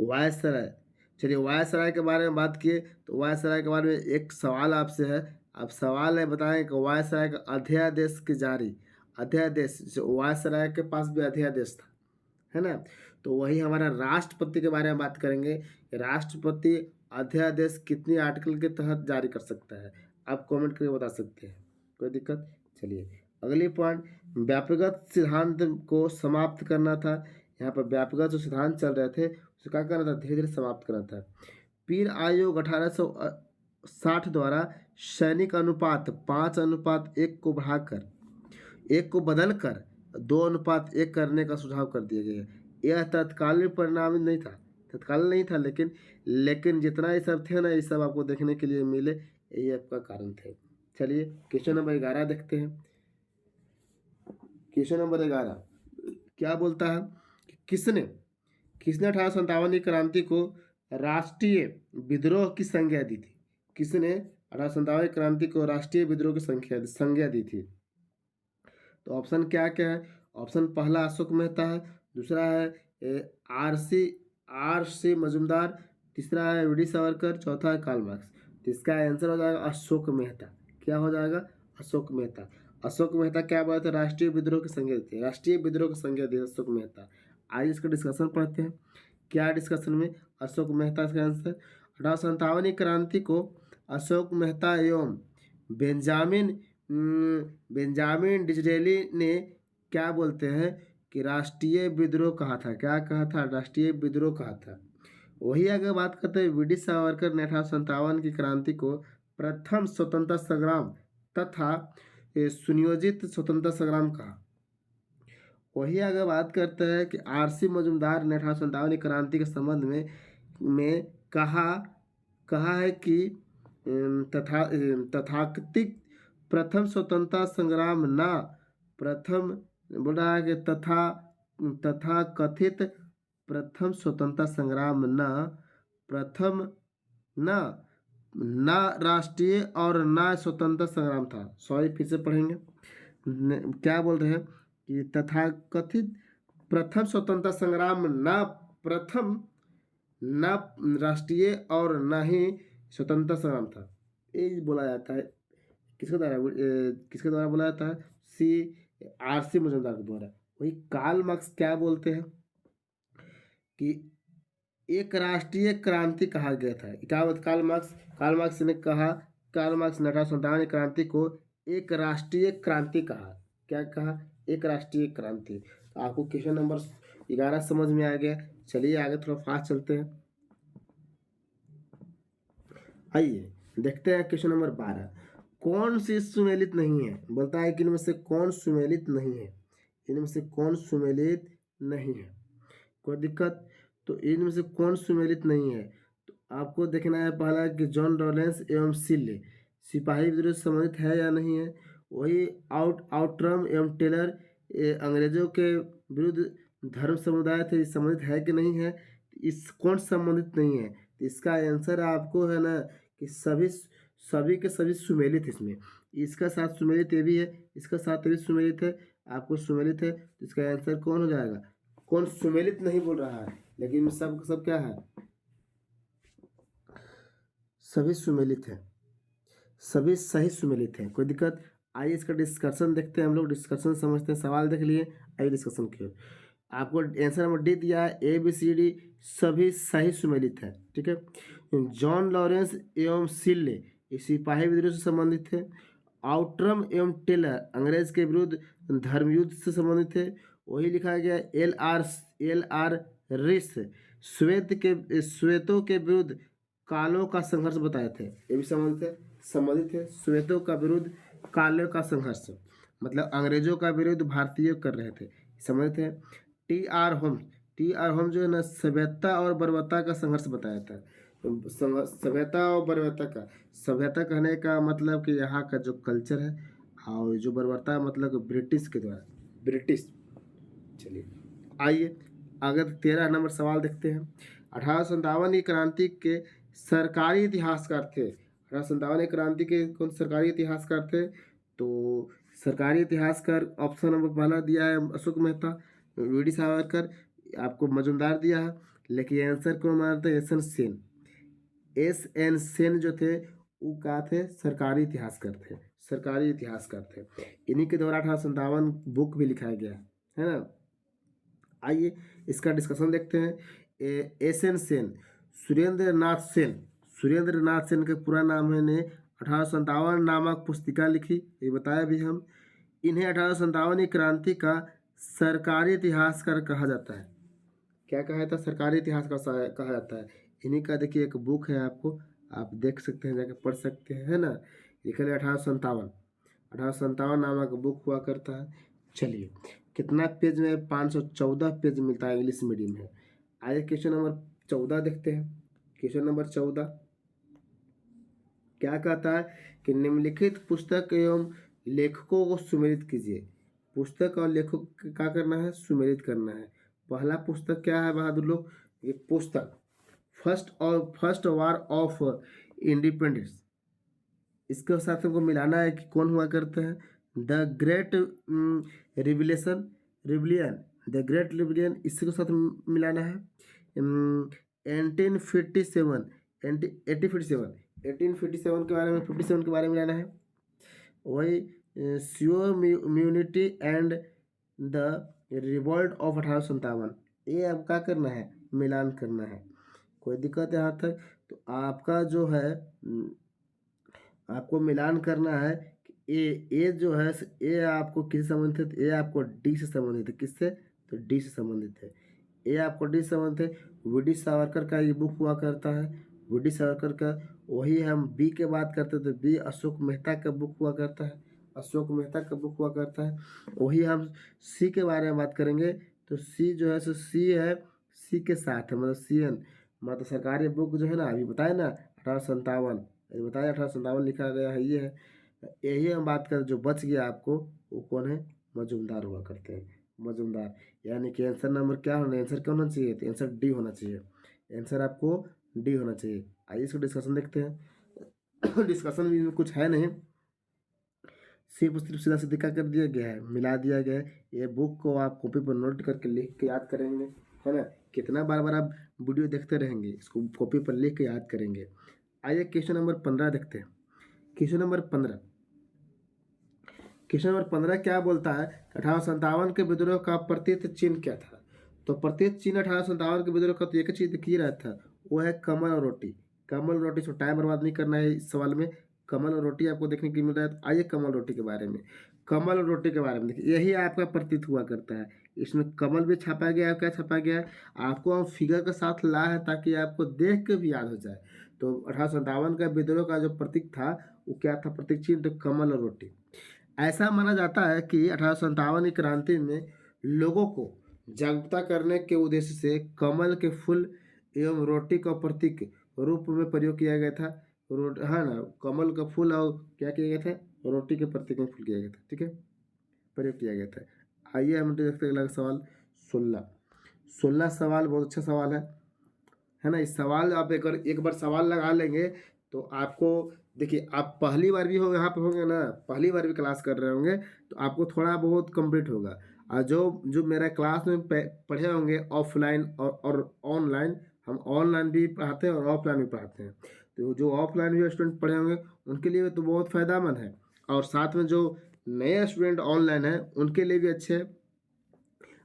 वायसराय। चलिए वायसराय के बारे में बात किए तो वायसराय के बारे में एक सवाल आपसे है। अब सवाल है, बताएं कि वायसराय का अध्यादेश की जारी, अध्यादेश वायसराय के पास भी अध्यादेश था, है ना। तो वही हमारा राष्ट्रपति के बारे में बात करेंगे। राष्ट्रपति अध्यादेश कितनी आर्टिकल के तहत जारी कर सकता है? आप कमेंट करके बता सकते हैं, कोई दिक्कत। चलिए अगली पॉइंट, व्यापकगत सिद्धांत को समाप्त करना था। यहाँ पर व्यापकगत जो सिद्धांत चल रहे थे उसे क्या करना था? धीरे धीरे समाप्त करना था। पीर आयोग 1860 द्वारा सैनिक अनुपात 5:1 को बढ़ाकर 1 को बदलकर 2:1 करने का सुझाव कर दिया गया। यह तत्कालीन परिणाम नहीं था, तत्कालीन नहीं था, लेकिन जितना ये सब थे ना, ये सब आपको देखने के लिए मिले, यही आपका कारण थे। चलिए क्वेश्चन नंबर 11 देखते हैं। क्वेश्चन नंबर 11 क्या बोलता है कि किसने 1857 की क्रांति को राष्ट्रीय विद्रोह की संज्ञा दी थी? किसने 1857 की क्रांति को राष्ट्रीय विद्रोह की संज्ञा दी थी? तो ऑप्शन क्या क्या है? ऑप्शन पहला अशोक मेहता है, दूसरा है आर सी मजुमदार, तीसरा है वी डी सावरकर, चौथा है कार्ल मार्क्स। तो इसका आंसर हो जाएगा अशोक मेहता। क्या हो जाएगा? अशोक मेहता। अशोक मेहता क्या बोला था? राष्ट्रीय विद्रोह की संज्ञा दी थी, राष्ट्रीय विद्रोह की संज्ञा दी अशोक मेहता। आइए इसका डिस्कशन पढ़ते हैं। क्या डिस्कशन में अशोक मेहता का आंसर। 1857 क्रांति को अशोक मेहता एवं बेंजामिन डिज़रेली ने क्या बोलते हैं कि राष्ट्रीय विद्रोह कहा था। क्या कहा था? राष्ट्रीय विद्रोह कहा था। वही अगर बात करते हैं वीडी सावरकर ने 1857 की क्रांति को प्रथम स्वतंत्रता संग्राम तथा सुनियोजित स्वतंत्रता संग्राम कहा। वही अगर बात करते हैं कि आरसी मजूमदार ने 1857 की क्रांति के संबंध में कहा है कि तथाकथित प्रथम स्वतंत्रता संग्राम न प्रथम बोल रहा है कि तथा कथित प्रथम स्वतंत्रता संग्राम प्रथम न राष्ट्रीय और न स्वतंत्रता संग्राम था। सॉरी, फिर से पढ़ेंगे। क्या बोल रहे हैं कि तथाकथित प्रथम स्वतंत्रता संग्राम न राष्ट्रीय और न ही स्वतंत्रता संग्राम था। ये बोला जाता है किसके द्वारा बोला जाता है? आरसी मजूमदार के द्वारा। वही कार्ल मार्क्स क्या बोलते हैं कि एक राष्ट्रीय क्रांति कहा गया था। क्या कार्ल मार्क्स ने 1857 क्रांति को एक राष्ट्रीय क्रांति कहा। क्या कहा? एक राष्ट्रीय क्रांति। तो आपको क्वेश्चन नंबर 11 समझ में आ गया। चलिए आगे थोड़ा फास्ट चलते हैं। आइए देखते हैं क्वेश्चन नंबर 12। कौन सी सुमेलित नहीं है? बोलता है कि इनमें से कौन सुमेलित नहीं है? इनमें से कौन सुमेलित नहीं है? कोई दिक्कत? तो इनमें से कौन सुमेलित नहीं है? तो आपको देखना है पहला कि जॉन लॉरेंस एवं सिल्ले सिपाही विद्रोह से संबंधित है या नहीं है। वही आउटरम एवं टेलर अंग्रेजों के विरुद्ध धर्म समुदाय थे, संबंधित है कि नहीं है? इस कौन संबंधित नहीं है? तो इसका आंसर आपको है ना कि सभी के सभी सुमेलित है। इसमें इसका साथ सुमेलित ये भी है, इसका साथ ये भी सुमेलित है, आपको सुमेलित है। तो इसका आंसर कौन हो जाएगा? कौन सुमेलित नहीं बोल रहा है, लेकिन सब क्या है? सभी सुमेलित है, सभी सही सुमेलित है। कोई दिक्कत? आइए इसका डिस्कशन देखते हैं। हम लोग डिस्कशन समझते हैं। सवाल देख लिए, आइए डिस्कशन किए। आपको आंसर नंबर डी दिया है, ABCD सभी सही सुमेलित है। ठीक है। जॉन लॉरेंस एवं सिल्ले सिपाही विद्रोह से संबंधित थे। आउटरम एवं टेलर अंग्रेज के विरुद्ध धर्मयुद्ध से संबंधित थे। वही लिखा गया LR रिस श्वेतों के विरुद्ध कालों का संघर्ष बताए थे। ये भी संबंधित है। श्वेतों का विरुद्ध कालों का संघर्ष, मतलब अंग्रेजों का विरुद्ध भारतीय कर रहे थे, संबंधित है। TR होम्स जो है ना सभ्यता और बर्बरता का संघर्ष बताया था। सभ्यता और बर्बरता का, सभ्यता कहने का मतलब कि यहाँ का जो कल्चर है, और जो बर्बरता मतलब ब्रिटिश के द्वारा, ब्रिटिश। चलिए आइए आगे 13 नंबर सवाल देखते हैं। 1857 की क्रांति के सरकारी इतिहासकार थे। 1857 क्रांति के कौन सरकारी इतिहासकार थे? तो सरकारी इतिहासकार ऑप्शन नंबर पहला दिया है अशोक मेहता, वीडी सावरकर, आपको मजूमदार दिया है, लेकिन आंसर कौन मानते हैं? SN सेन जो थे वो क्या थे? सरकारी इतिहासकार थे, सरकारी इतिहासकार थे। इन्हीं के द्वारा 1857 बुक भी लिखाया गया है ना। आइए इसका डिस्कशन देखते हैं। SN सेन, सुरेंद्र नाथ सेन का पूरा नाम है ने 1857 नामक पुस्तिका लिखी, ये बताया भी हम। इन्हें 1857 क्रांति का सरकारी इतिहासकार कहा जाता है। क्या कहा जाता है? सरकारी इतिहासकार कहा जाता है। इन्हीं का देखिए एक बुक है, आपको आप देख सकते हैं, जाके पढ़ सकते हैं, है ना। लिखा है 1857 नामक बुक हुआ करता है। चलिए कितना पेज में? 514 पेज मिलता है, इंग्लिश मीडियम है। आइए क्वेश्चन नंबर 14 देखते हैं। क्वेश्चन नंबर 14 क्या कहता है कि निम्नलिखित पुस्तक एवं लेखकों को सुमेलित कीजिए। पुस्तक और लेखक क्या करना है? सुमेलित करना है। पहला पुस्तक क्या है बहादुर लोग? ये पुस्तक फर्स्ट वॉर ऑफ इंडिपेंडेंस। इसके साथ हमको मिलाना है कि कौन हुआ करते हैं? द ग्रेट रिबिलियन, इसके साथ मिलाना है। 1857 के बारे में, 57 के बारे में मिलाना है। वही म्यूनिटी एंड द रिवॉल्ट ऑफ 1857, ये अब क्या करना है? मिलान करना है। कोई दिक्कत यहाँ तक? तो आपका जो है आपको मिलान करना है कि ए जो है ए आपको किससे संबंधित है? ए आपको डी से संबंधित है। किससे? तो डी से संबंधित है। ए आपको डी से संबंधित है। वी डी सावरकर का ये बुक हुआ करता है, वी डी सावरकर का। वही हम बी के बात करते तो बी अशोक मेहता का बुक हुआ करता है, अशोक मेहता का बुक हुआ करता है। वही हम सी के बारे में बात करेंगे तो सी जो है सो सी है, सी के साथ है, मतलब सी एन, मतलब सरकारी बुक जो है ना, अभी बताए ना 1857, अभी बताया 1857 लिखा गया है, ये है। यही हम बात करें, जो बच गया आपको वो कौन है, मजुमदार हुआ करते हैं, मजुमदार। यानी कि आंसर नंबर क्या होना, आंसर क्या होना चाहिए, तो आंसर डी होना चाहिए, आंसर आपको डी होना चाहिए। आइए इसको डिस्कशन देखते हैं। डिस्कशन भी में कुछ है नहीं, सिर्फ सीधा सीधा कर दिया गया है, मिला दिया गया है। ये बुक को आप कॉपी पर नोट करके लिख के याद करेंगे, है ना। कितना बार बार आप वीडियो देखते रहेंगे, इसको कॉपी पर लिख के याद करेंगे। आइए क्वेश्चन नंबर 15 देखते हैं। क्वेश्चन नंबर 15, क्वेश्चन नंबर 15 क्या बोलता है, 1857 के विद्रोह का प्रतीत चिन्ह क्या था। तो प्रतीत चिन्ह 1857 के विद्रोह का तो एक चीज की रहा था, वो है कमल और रोटी। कमल और रोटी, सो टाइम बर्बाद नहीं करना है इस सवाल में। कमल और रोटी आपको देखने को मिल रहा है, तो आइए कमल रोटी के बारे में, कमल और रोटी के बारे में देखिए, यही आपका प्रतीत हुआ करता है। इसमें कमल भी छापा गया है, क्या छापा गया है, आपको हम फिगर के साथ ला है ताकि आपको देख के भी याद हो जाए। तो 1857 का विद्रोह का जो प्रतीक था वो क्या था, प्रतीक चिन्ह, तो कमल और रोटी। ऐसा माना जाता है कि 1857 की क्रांति में लोगों को जागरूकता करने के उद्देश्य से कमल के फूल एवं रोटी का प्रतीक रूप में प्रयोग किया गया था। हाँ ना, कमल का फूल और क्या किया गया था, रोटी के प्रतीक में फूल किया गया था, ठीक है, प्रयोग किया गया था। आइए हम देखते हैं अगला सवाल 16। 16 सवाल बहुत अच्छा सवाल है ना। इस सवाल आप एक बार सवाल लगा लेंगे तो आपको, देखिए आप पहली बार भी हो यहाँ पे होंगे ना, पहली बार भी क्लास कर रहे होंगे तो आपको थोड़ा बहुत कंप्लीट होगा। और जो जो मेरा क्लास में पढ़े होंगे ऑफलाइन और ऑनलाइन, हम ऑनलाइन भी पढ़ाते हैं और ऑफलाइन भी पढ़ाते हैं, तो जो ऑफलाइन भी स्टूडेंट पढ़े होंगे उनके लिए तो बहुत फ़ायदेमंद है, और साथ में जो नए स्टूडेंट ऑनलाइन है उनके लिए भी अच्छे है।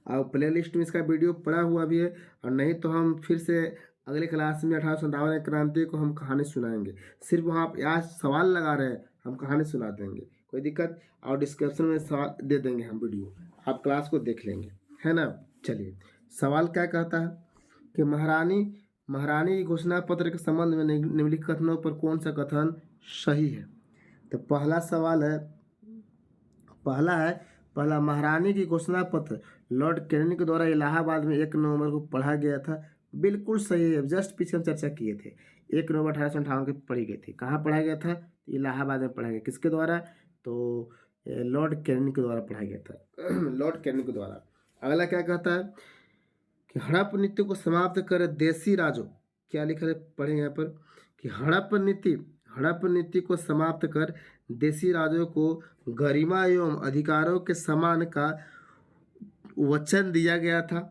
और प्ले लिस्ट में इसका वीडियो पड़ा हुआ भी है, और नहीं तो हम फिर से अगले क्लास में 1857 क्रांति को हम कहानी सुनाएंगे। सिर्फ वहाँ आप आज सवाल लगा रहे हैं, हम कहानी सुना देंगे, कोई दिक्कत। और डिस्क्रिप्शन में सवाल दे देंगे हम वीडियो, आप क्लास को देख लेंगे, है ना। चलिए सवाल क्या कहता है कि महारानी की घोषणा पत्र के संबंध में निम्नलिखित कथनों पर कौन सा कथन सही है। तो पहला सवाल है, पहला महारानी की घोषणा पत्र लॉर्ड कैनिंग के द्वारा इलाहाबाद में 1 नवंबर को पढ़ा गया था। बिल्कुल सही है, जस्ट पीछे हम चर्चा किए थे, 1 नवंबर 1858 को पढ़ी गई थी। कहाँ पढ़ा गया था, इलाहाबाद में पढ़ा गया, किसके द्वारा, तो लॉर्ड कैनिंग के द्वारा पढ़ा गया था। लॉर्ड कैनिंग के द्वारा। अगला क्या कहता है कि हड़प नीति को समाप्त कर देसी राजों, क्या लिखा है पढ़ेंगे यहाँ पर, कि हड़प नीति को समाप्त कर देसी राजों को गरिमा एवं अधिकारों के सम्मान का वचन दिया गया था।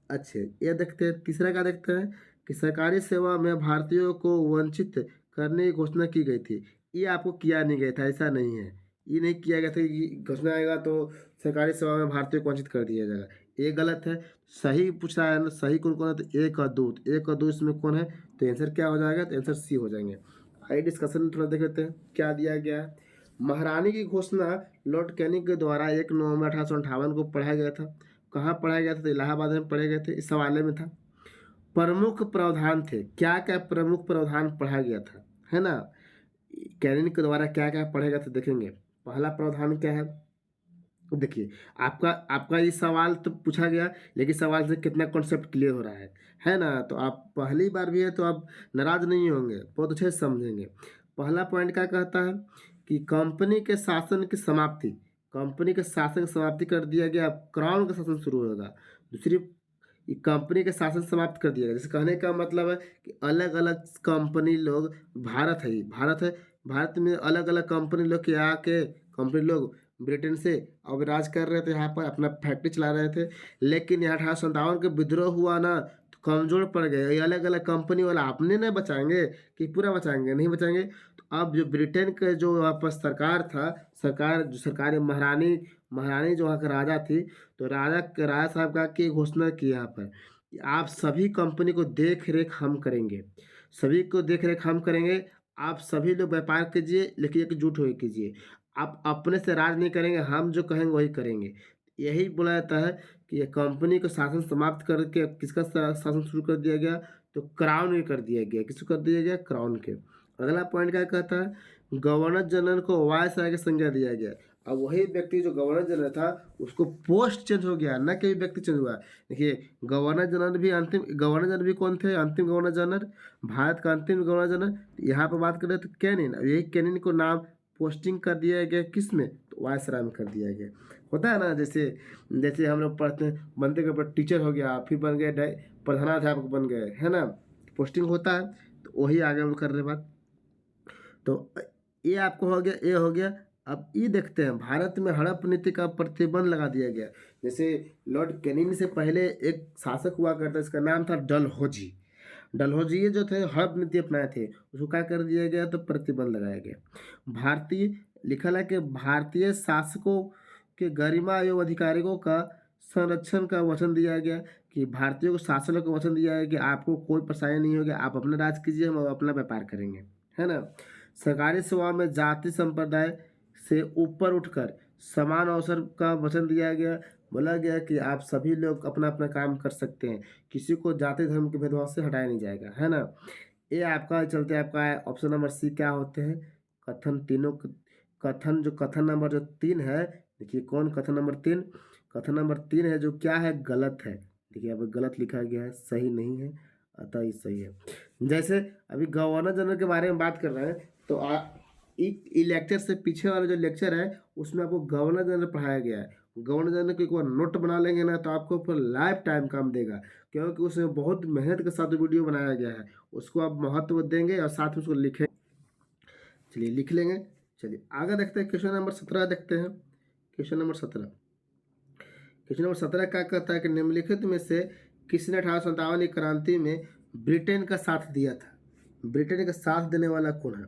अच्छे, ये देखते हैं तीसरा क्या देखते हैं कि सरकारी सेवा में भारतीयों को वंचित करने की घोषणा की गई थी। ये आपको किया नहीं गया था, ऐसा नहीं है, ये नहीं किया गया था कि घोषणा आएगा तो सरकारी सेवा में भारतीयों को वंचित कर दिया जाएगा, ये गलत है। सही पूछ रहा है ना, सही कौन कौन है, तो एक और दो, इसमें कौन है, तो आंसर क्या हो जाएगा, तो आंसर सी हो जाएंगे। आइए डिस्कशन थोड़ा देख लेते हैं क्या दिया गया है। महारानी की घोषणा लॉर्ड कैनिंग के द्वारा 1 नवंबर 1858 को पढ़ा गया था। कहाँ पढ़ाया गया था, तो इलाहाबाद में पढ़े गए थे, इस हवाले में था। प्रमुख प्रावधान थे, क्या क्या प्रमुख प्रावधान पढ़ा गया था, है ना। कैनिंग के द्वारा क्या क्या पढ़ा गया था देखेंगे। पहला प्रावधान क्या है, देखिए आपका आपका ये सवाल तो पूछा गया, लेकिन सवाल से कितना कॉन्सेप्ट क्लियर हो रहा है ना। तो आप पहली बार भी है तो आप नाराज नहीं होंगे, बहुत अच्छे से समझेंगे। पहला पॉइंट क्या कहता है कि कंपनी के शासन की समाप्ति, कंपनी के शासन की समाप्ति कर दिया गया, क्राउन का शासन शुरू होगा। दूसरी, कंपनी के शासन समाप्त कर दिया गया, जैसे कहने का मतलब है कि अलग अलग कंपनी लोग, भारत में अलग अलग कंपनी लोग के आके, कंपनी लोग ब्रिटेन से अब राज कर रहे थे, यहाँ पर अपना फैक्ट्री चला रहे थे। लेकिन यहाँ 1857 के विद्रोह हुआ ना, तो कमजोर पड़ गए। ये अलग अलग कंपनी वाला अपने नहीं बचाएंगे कि पूरा बचाएंगे, नहीं बचाएंगे। तो अब जो ब्रिटेन के जो वहाँ पर सरकार था, सरकारी महारानी जो वहाँ का राजा थी, तो राजा साहब का की घोषणा की यहाँ पर कि आप सभी कंपनी को देख रेख हम करेंगे, सभी को देख रेख हम करेंगे। आप सभी लोग व्यापार कीजिए, लेकिन एकजुट होकर कीजिए। आप अपने से राज नहीं करेंगे, हम जो कहेंगे वही करेंगे। यही बोला जाता है कि ये कंपनी का शासन समाप्त करके अब किसका शासन शुरू कर दिया गया, तो क्राउन ने कर दिया गया। किसको कर दिया गया? क्राउन के। अगला पॉइंट क्या कहता है? गवर्नर जनरल को वायसराय की संज्ञा दिया गया। अब वही व्यक्ति जो गवर्नर जनरल था उसको पोस्ट चेंज हो गया, न कि व्यक्ति चेंज हुआ। देखिए गवर्नर जनरल भी अंतिम गवर्नर जनरल भी कौन थे? अंतिम गवर्नर जनरल, भारत का अंतिम गवर्नर जनरल। यहाँ पर बात करें तो कैनिन, अब यही कैनिन को नाम पोस्टिंग कर दिया गया किस में? तो वायसराय में कर दिया गया। होता है ना, जैसे जैसे हम लोग पढ़ते हैं, बनते के ऊपर टीचर हो गया, फिर बन गए प्रधानाध्यापक बन गए, है ना, पोस्टिंग होता है। तो वही आगे हम कर रहे बात। तो ये आपको हो गया, ये हो गया। अब ये देखते हैं, भारत में हड़प नीति का प्रतिबंध लगा दिया गया। जैसे लॉर्ड कैनिंग से पहले एक शासक हुआ करता, इसका नाम था डलहौजी। डलहौजी ये जो थे हड़प नीति अपनाए थे, उसको क्या कर दिया गया? तो प्रतिबंध लगाया गया। भारतीय लिखा है कि भारतीय शासकों के गरिमा एवं अधिकारियों का संरक्षण का वचन दिया गया, कि भारतीयों को शासन का वचन दिया है कि आपको कोई परेशानी नहीं होगी, आप अपना राज कीजिए, हम अपना व्यापार करेंगे, है ना। सरकारी सेवा में जाति संप्रदाय से ऊपर उठकर समान अवसर का वचन दिया गया। बोला गया कि आप सभी लोग अपना अपना काम कर सकते हैं, किसी को जाति धर्म के भेदभाव से हटाया नहीं जाएगा, है ना। ये आपका चलते आपका ऑप्शन नंबर सी क्या होते हैं? कथन तीनों कथन नंबर जो 3 है, देखिए कौन कथन नंबर 3? कथन नंबर 3 है जो क्या है? गलत है। देखिए यहाँ पर गलत लिखा गया है, सही नहीं है, अतः ये सही है। जैसे अभी गवर्नर जनरल के बारे में बात कर रहे हैं, तो ई लेक्चर से पीछे वाला जो लेक्चर है उसमें आपको गवर्नर जनरल पढ़ाया गया है। गवर्नर जनरल को एक बार नोट बना लेंगे ना, तो आपको ऊपर लाइफ टाइम काम देगा, क्योंकि उसमें बहुत मेहनत के साथ वीडियो बनाया गया है। उसको आप महत्व देंगे और साथ में उसको लिखें। चलिए लिख लेंगे। चलिए आगे देखते हैं, क्वेश्चन नंबर 17 देखते हैं। क्वेश्चन नंबर 17, क्वेश्चन नंबर 17 क्या कहता है कि निम्नलिखित में से किसने 1857 की क्रांति में ब्रिटेन का साथ दिया था? ब्रिटेन का साथ देने वाला कौन है?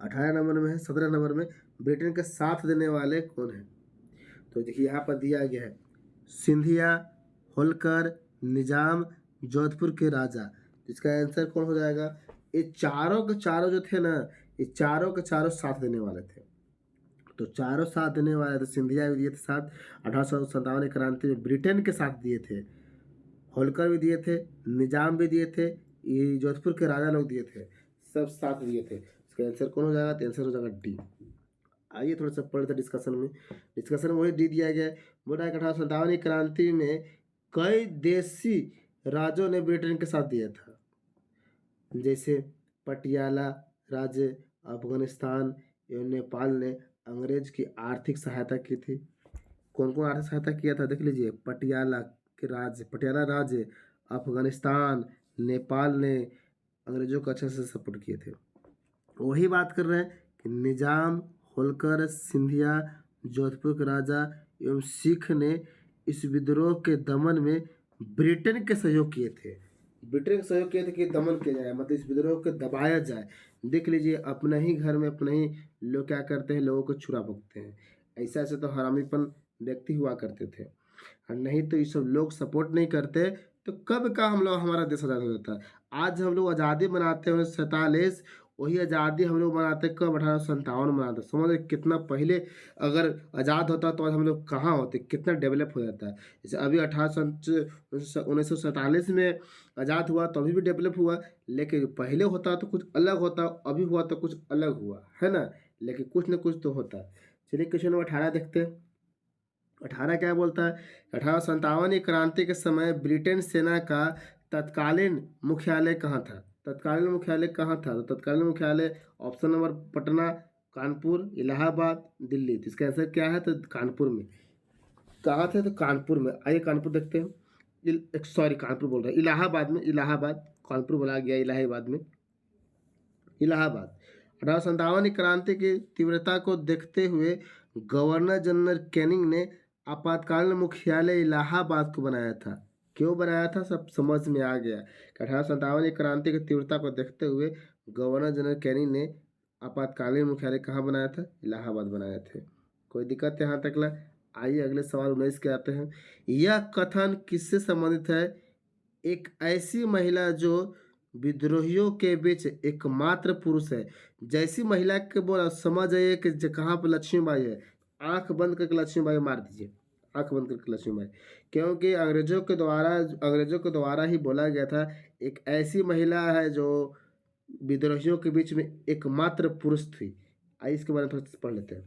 18 नंबर में है, 17 नंबर में ब्रिटेन का साथ देने वाले कौन है? तो देखिए यहाँ पर दिया गया है सिंधिया, होलकर, निजाम, जोधपुर के राजा। इसका आंसर कौन हो जाएगा? ये चारों के चारों जो थे ना, ये चारों के चारों साथ देने वाले थे। तो चारों साथ देने वाले थे। सिंधिया भी दिए थे साथ, 1857 की क्रांति में ब्रिटेन के साथ दिए थे। होलकर भी दिए थे, निजाम भी दिए थे, ये जोधपुर के राजा लोग दिए थे, सब साथ दिए थे। इसका आंसर कौन हो जाएगा? तो आंसर हो जाएगा डी। आइए थोड़ा सा पढ़ते डिस्कशन में। डिस्कशन में वही डी दिया गया है। बोला है कि 1857 की क्रांति में कई देशी राजों ने ब्रिटेन के साथ दिया था, जैसे पटियाला राज्य, अफगानिस्तान एवं नेपाल ने अंग्रेज की आर्थिक सहायता की थी। कौन कौन आर्थिक सहायता किया था? देख लीजिए, पटियाला राज्य, अफगानिस्तान, नेपाल ने अंग्रेजों को अच्छे से सपोर्ट किए थे। वही बात कर रहे हैं कि निजाम, होलकर, सिंधिया, जोधपुर के राजा एवं सिख ने इस विद्रोह के दमन में ब्रिटेन के सहयोग किए थे। ब्रिटेन का सहयोग किया था कि दमन किया जाए, मतलब इस विद्रोह को दबाया जाए। देख लीजिए, अपने ही घर में अपने ही लोग क्या करते हैं, लोगों को छुरा भोगते हैं। ऐसा ऐसे तो हरामीपन व्यक्ति हुआ करते थे, और नहीं तो ये सब लोग सपोर्ट नहीं करते तो कब का हमारा देश आज़ाद हो जाता है। आज हम लोग आज़ादी मनाते हैं 1947, वही आज़ादी हम लोग मनाते हैं कब? 1857 मनाते हैं। समझ कितना पहले अगर आज़ाद होता तो आज हम लोग कहाँ होते, कितना डेवलप हो जाता है। जैसे अभी 1947 में आज़ाद हुआ तो अभी भी डेवलप हुआ, लेकिन पहले होता तो कुछ अलग होता, अभी हुआ तो कुछ अलग हुआ, है ना। लेकिन कुछ न कुछ तो होता है। चलिए क्वेश्चन नंबर 18 देखते हैं। 18 क्या बोलता है? 1857 की क्रांति के समय ब्रिटेन सेना का तत्कालीन मुख्यालय कहाँ था? तत्कालीन मुख्यालय कहाँ था? तो तत्कालीन मुख्यालय ऑप्शन नंबर पटना, कानपुर, इलाहाबाद, दिल्ली। तो इसका आंसर क्या है? तो कानपुर में। कहाँ थे? तो कानपुर में। आइए कानपुर देखते हैं। सॉरी, कानपुर बोल रहा है, इलाहाबाद में। इलाहाबाद, कानपुर बोला गया, इलाहाबाद में। इलाहाबाद। 1857 की क्रांति की तीव्रता को देखते हुए गवर्नर जनरल कैनिंग ने आपातकालीन मुख्यालय इलाहाबाद को बनाया था। क्यों बनाया था? सब समझ में आ गया। 1857 की क्रांति की तीव्रता को देखते हुए गवर्नर जनरल कैनिंग ने आपातकालीन मुख्यालय कहाँ बनाया था? इलाहाबाद बनाए थे। कोई दिक्कत है यहाँ तक ला? आइए अगले सवाल 19 के आते हैं। यह कथन किससे संबंधित है? एक ऐसी महिला जो विद्रोहियों के बीच एकमात्र पुरुष है। जैसी महिला के बोला समझ आइए कि कहाँ पर लक्ष्मीबाई है, आंख बंद करके लक्ष्मीबाई मार दीजिए। आंख बंद करके लक्ष्मीबाई, क्योंकि अंग्रेजों के द्वारा ही बोला गया था एक ऐसी महिला है जो विद्रोहियों के बीच में एकमात्र पुरुष थी। आइए इसके बारे में थोड़ा सा पढ़ लेते हैं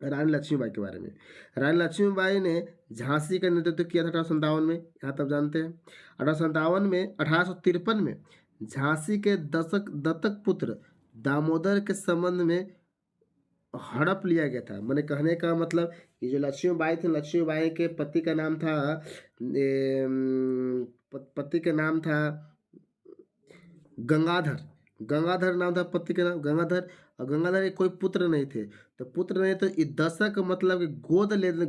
रानी लक्ष्मीबाई के बारे में। रानी लक्ष्मीबाई ने झांसी का नेतृत्व किया था 1857 में, यहाँ तब जानते हैं। 1853 में झांसी के दत्तक पुत्र दामोदर के संबंध में हड़प लिया गया था। मैंने कहने का मतलब ये जो लक्ष्मीबाई थी, लक्ष्मीबाई के पति का नाम था पति का नाम था गंगाधर। गंगाधर नाम था पति का नाम गंगाधर, और गंगाधर के कोई पुत्र नहीं थे। तो पुत्र नहीं तो दशक मतलब कि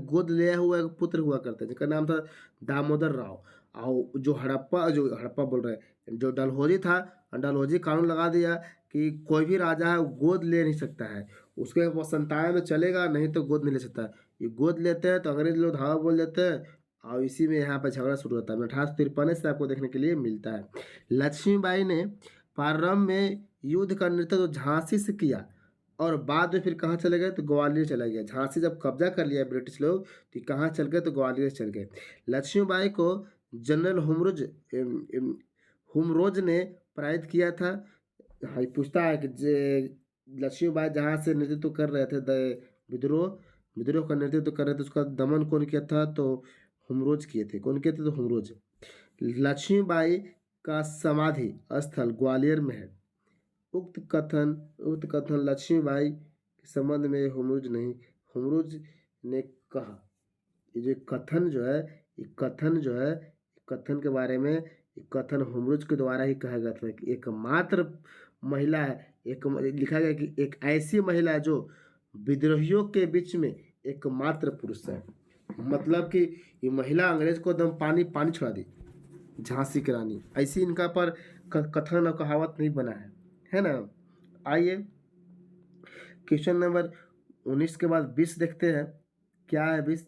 गोद लिया हुआ एक पुत्र हुआ करते जिसका नाम था दामोदर राव। और जो हड़प्पा बोल रहे हैं, जो डलहौजी था, डलहौजी कानून लगा दिया कि कोई भी राजा है वो गोद ले नहीं सकता है, उसके वो संतान में चलेगा, नहीं तो गोद नहीं ले सकता। ये गोद लेते हैं तो अंग्रेज लोग धावा बोल देते हैं, और इसी में यहाँ पर झगड़ा शुरू होता है। 1853 से आपको देखने के लिए मिलता है। लक्ष्मीबाई ने प्रारंभ में युद्ध का नेतृत्व झांसी से किया, और बाद में फिर कहाँ चले गए तो ग्वालियर चले गए। झांसी जब कब्जा कर लिया ब्रिटिश लोग तो कहाँ चल गए तो ग्वालियर चल गए। लक्ष्मीबाई को जनरल हुमरोज ने पराजित किया था। हाँ, पूछता है कि लक्ष्मीबाई जहाँ से नेतृत्व कर रहे थे विद्रोह का नेतृत्व कर रहे थे, उसका दमन कौन किया था तो हुमरोज किए थे। कौन किए थे तो हुमरोज। लक्ष्मीबाई का समाधि स्थल ग्वालियर में है। उक्त कथन लक्ष्मीबाई के संबंध में हुमरोज ने कहा। ये जो कथन जो है कथन के बारे में, कथन हुमरोज के द्वारा ही कहा गया था कि एकमात्र महिला है, लिखा गया कि एक ऐसी महिला जो विद्रोहियों के बीच में एकमात्र पुरुष है। मतलब कि ये महिला अंग्रेज को दम पानी छुड़ा दी, झांसी की रानी। ऐसी इनका पर कथन और कहावत नहीं बना है ना। आइए क्वेश्चन नंबर 19 के बाद 20 देखते हैं। क्या है 20?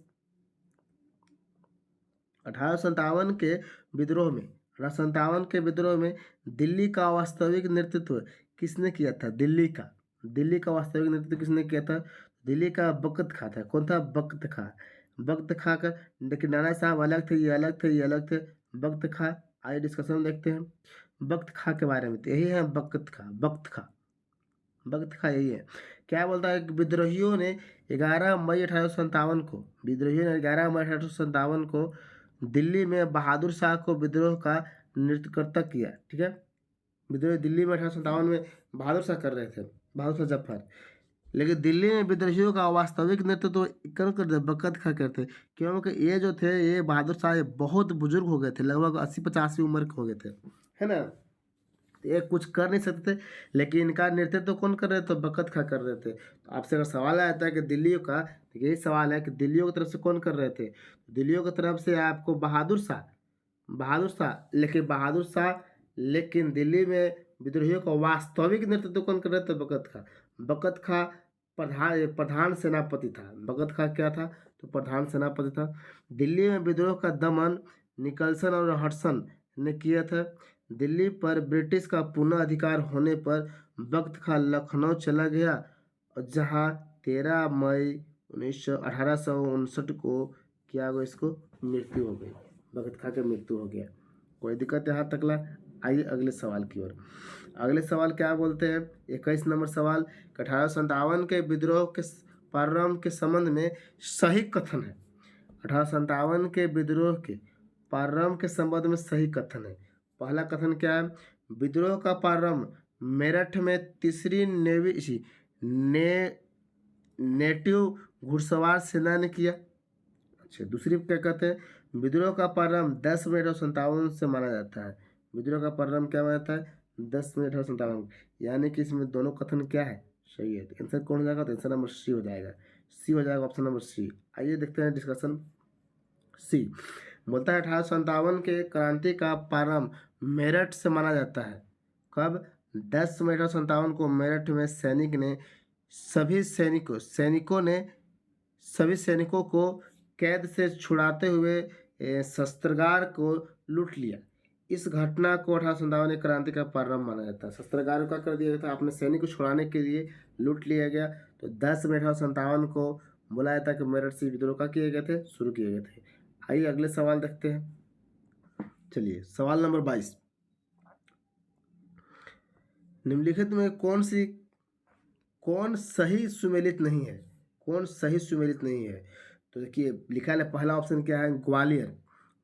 1857 के विद्रोह में दिल्ली का वास्तविक नेतृत्व किसने किया था? दिल्ली का वास्तविक नेतृत्व किसने किया था? दिल्ली का बख्त खां था। कौन था? बख्त खां का। देखिए नाना साहब अलग थे, ये अलग थे। बख्त खां, आइए डिस्कशन देखते हैं बख्त खां के बारे में। तो यही है बख्त खां यही है। क्या बोलता है? विद्रोहियों ने 11 मई 1857 को दिल्ली में बहादुर शाह को विद्रोह का नेतृत्व किया। ठीक है, विद्रोह दिल्ली में 1857 में बहादुर शाह कर रहे थे, बहादुर शाह जफर। लेकिन दिल्ली में विद्रोहियों का वास्तविक नेतृत्व कौन करते? बख्त खां करते। क्योंकि ये जो थे, ये बहादुर शाह बहुत बुजुर्ग हो गए थे, लगभग 80-85 उम्र के हो गए थे, है ना। ये कुछ कर नहीं सकते थे, लेकिन इनका नेतृत्व कौन कर रहे थे? बख्त खां कर रहे थे। तो आपसे अगर सवाल आता है कि दिल्लियों का, तो यही सवाल है कि दिल्लियों की तरफ से कौन कर रहे थे? दिल्लियों की तरफ से आपको बहादुर शाह, लेकिन दिल्ली में विद्रोहियों का वास्तविक नेतृत्व कौन कर रहे थे? बख्त खां प्रधान सेनापति था। बख्त खां क्या था? तो प्रधान सेनापति था। दिल्ली में विद्रोह का दमन निकलसन और हडसन ने किया था। दिल्ली पर ब्रिटिश का पुनः अधिकार होने पर बख्त खां लखनऊ चला गया, और जहां 13 मई 1859 को क्या हुआ? इसको मृत्यु हो गई। बख्त खां की मृत्यु हो गया। कोई दिक्कत यहाँ तक ला? आइए अगले सवाल की ओर। अगले सवाल क्या बोलते हैं? 21 नंबर सवाल। 1857 के विद्रोह के प्रारंभ के संबंध में सही कथन है। 1857 के विद्रोह के प्रारंभ के संबंध में सही कथन है। पहला कथन क्या है? विद्रोह का प्रारंभ मेरठ में तीसरी नेटिव घुड़सवार सेना ने किया। अच्छा, दूसरी क्या कहते हैं? विद्रोह का प्रारंभ 10 मई 1857 से माना जाता है। विद्रोह का प्रारंभ क्या माना जाता है? 10 मई 1857। यानी कि इसमें दोनों कथन क्या है? सही है। तो आंसर कौन हो जाएगा? तो आंसर नंबर सी हो जाएगा। Option number C. आइए देखते हैं डिस्कशन। सी बोलता है 1857 के क्रांति का प्रारंभ मेरठ से माना जाता है। कब? 10 मई 1857 को मेरठ में सभी सैनिकों को कैद से छुड़ाते हुए शस्त्रागार को लूट लिया। इस घटना को 1857 क्रांति का प्रारंभ माना जाता है। शस्त्रागार का कर दिया था, अपने सैनिक को छुड़ाने के लिए लूट लिया गया। तो 10 मई 1857 को बुलाया था कि मेरठ से विद्रोह का किए गए थे, शुरू किए गए थे। आइए अगले सवाल देखते हैं। चलिए सवाल नंबर 22, निम्नलिखित में कौन सही सुमेलित नहीं है? कौन सही सुमेलित नहीं है? तो देखिए लिखा है, पहला ऑप्शन क्या है, ग्वालियर,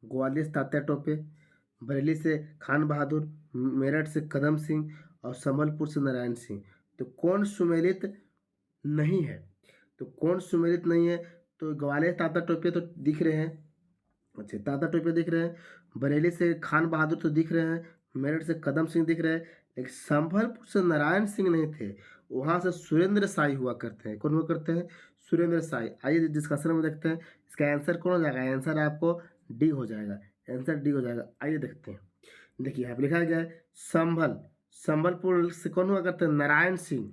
ग्वालियर से तात्या टोपे, बरेली से खान बहादुर, मेरठ से कदम सिंह और संबलपुर से नारायण सिंह। तो कौन सुमेलित नहीं है? तो कौन सुमेलित नहीं है? तो ग्वालियर तात्या टोपे तो दिख रहे हैं, अच्छा तात्या टोपे दिख रहे हैं, बरेली से खान बहादुर तो दिख रहे हैं, मेरठ से कदम सिंह दिख रहे हैं, लेकिन संभलपुर से नारायण सिंह नहीं थे, वहाँ से सुरेंद्र साई हुआ करते हैं। कौन हुआ करते हैं? सुरेंद्र साई। आइए डिस्कशन में देखते हैं इसका आंसर कौन हो जाएगा। आंसर आपको डी हो जाएगा, आंसर डी हो जाएगा। आइए देखते हैं, देखिए यहाँ पे लिखा गया है संबलपुर से कौन हुआ करते हैं? नारायण सिंह।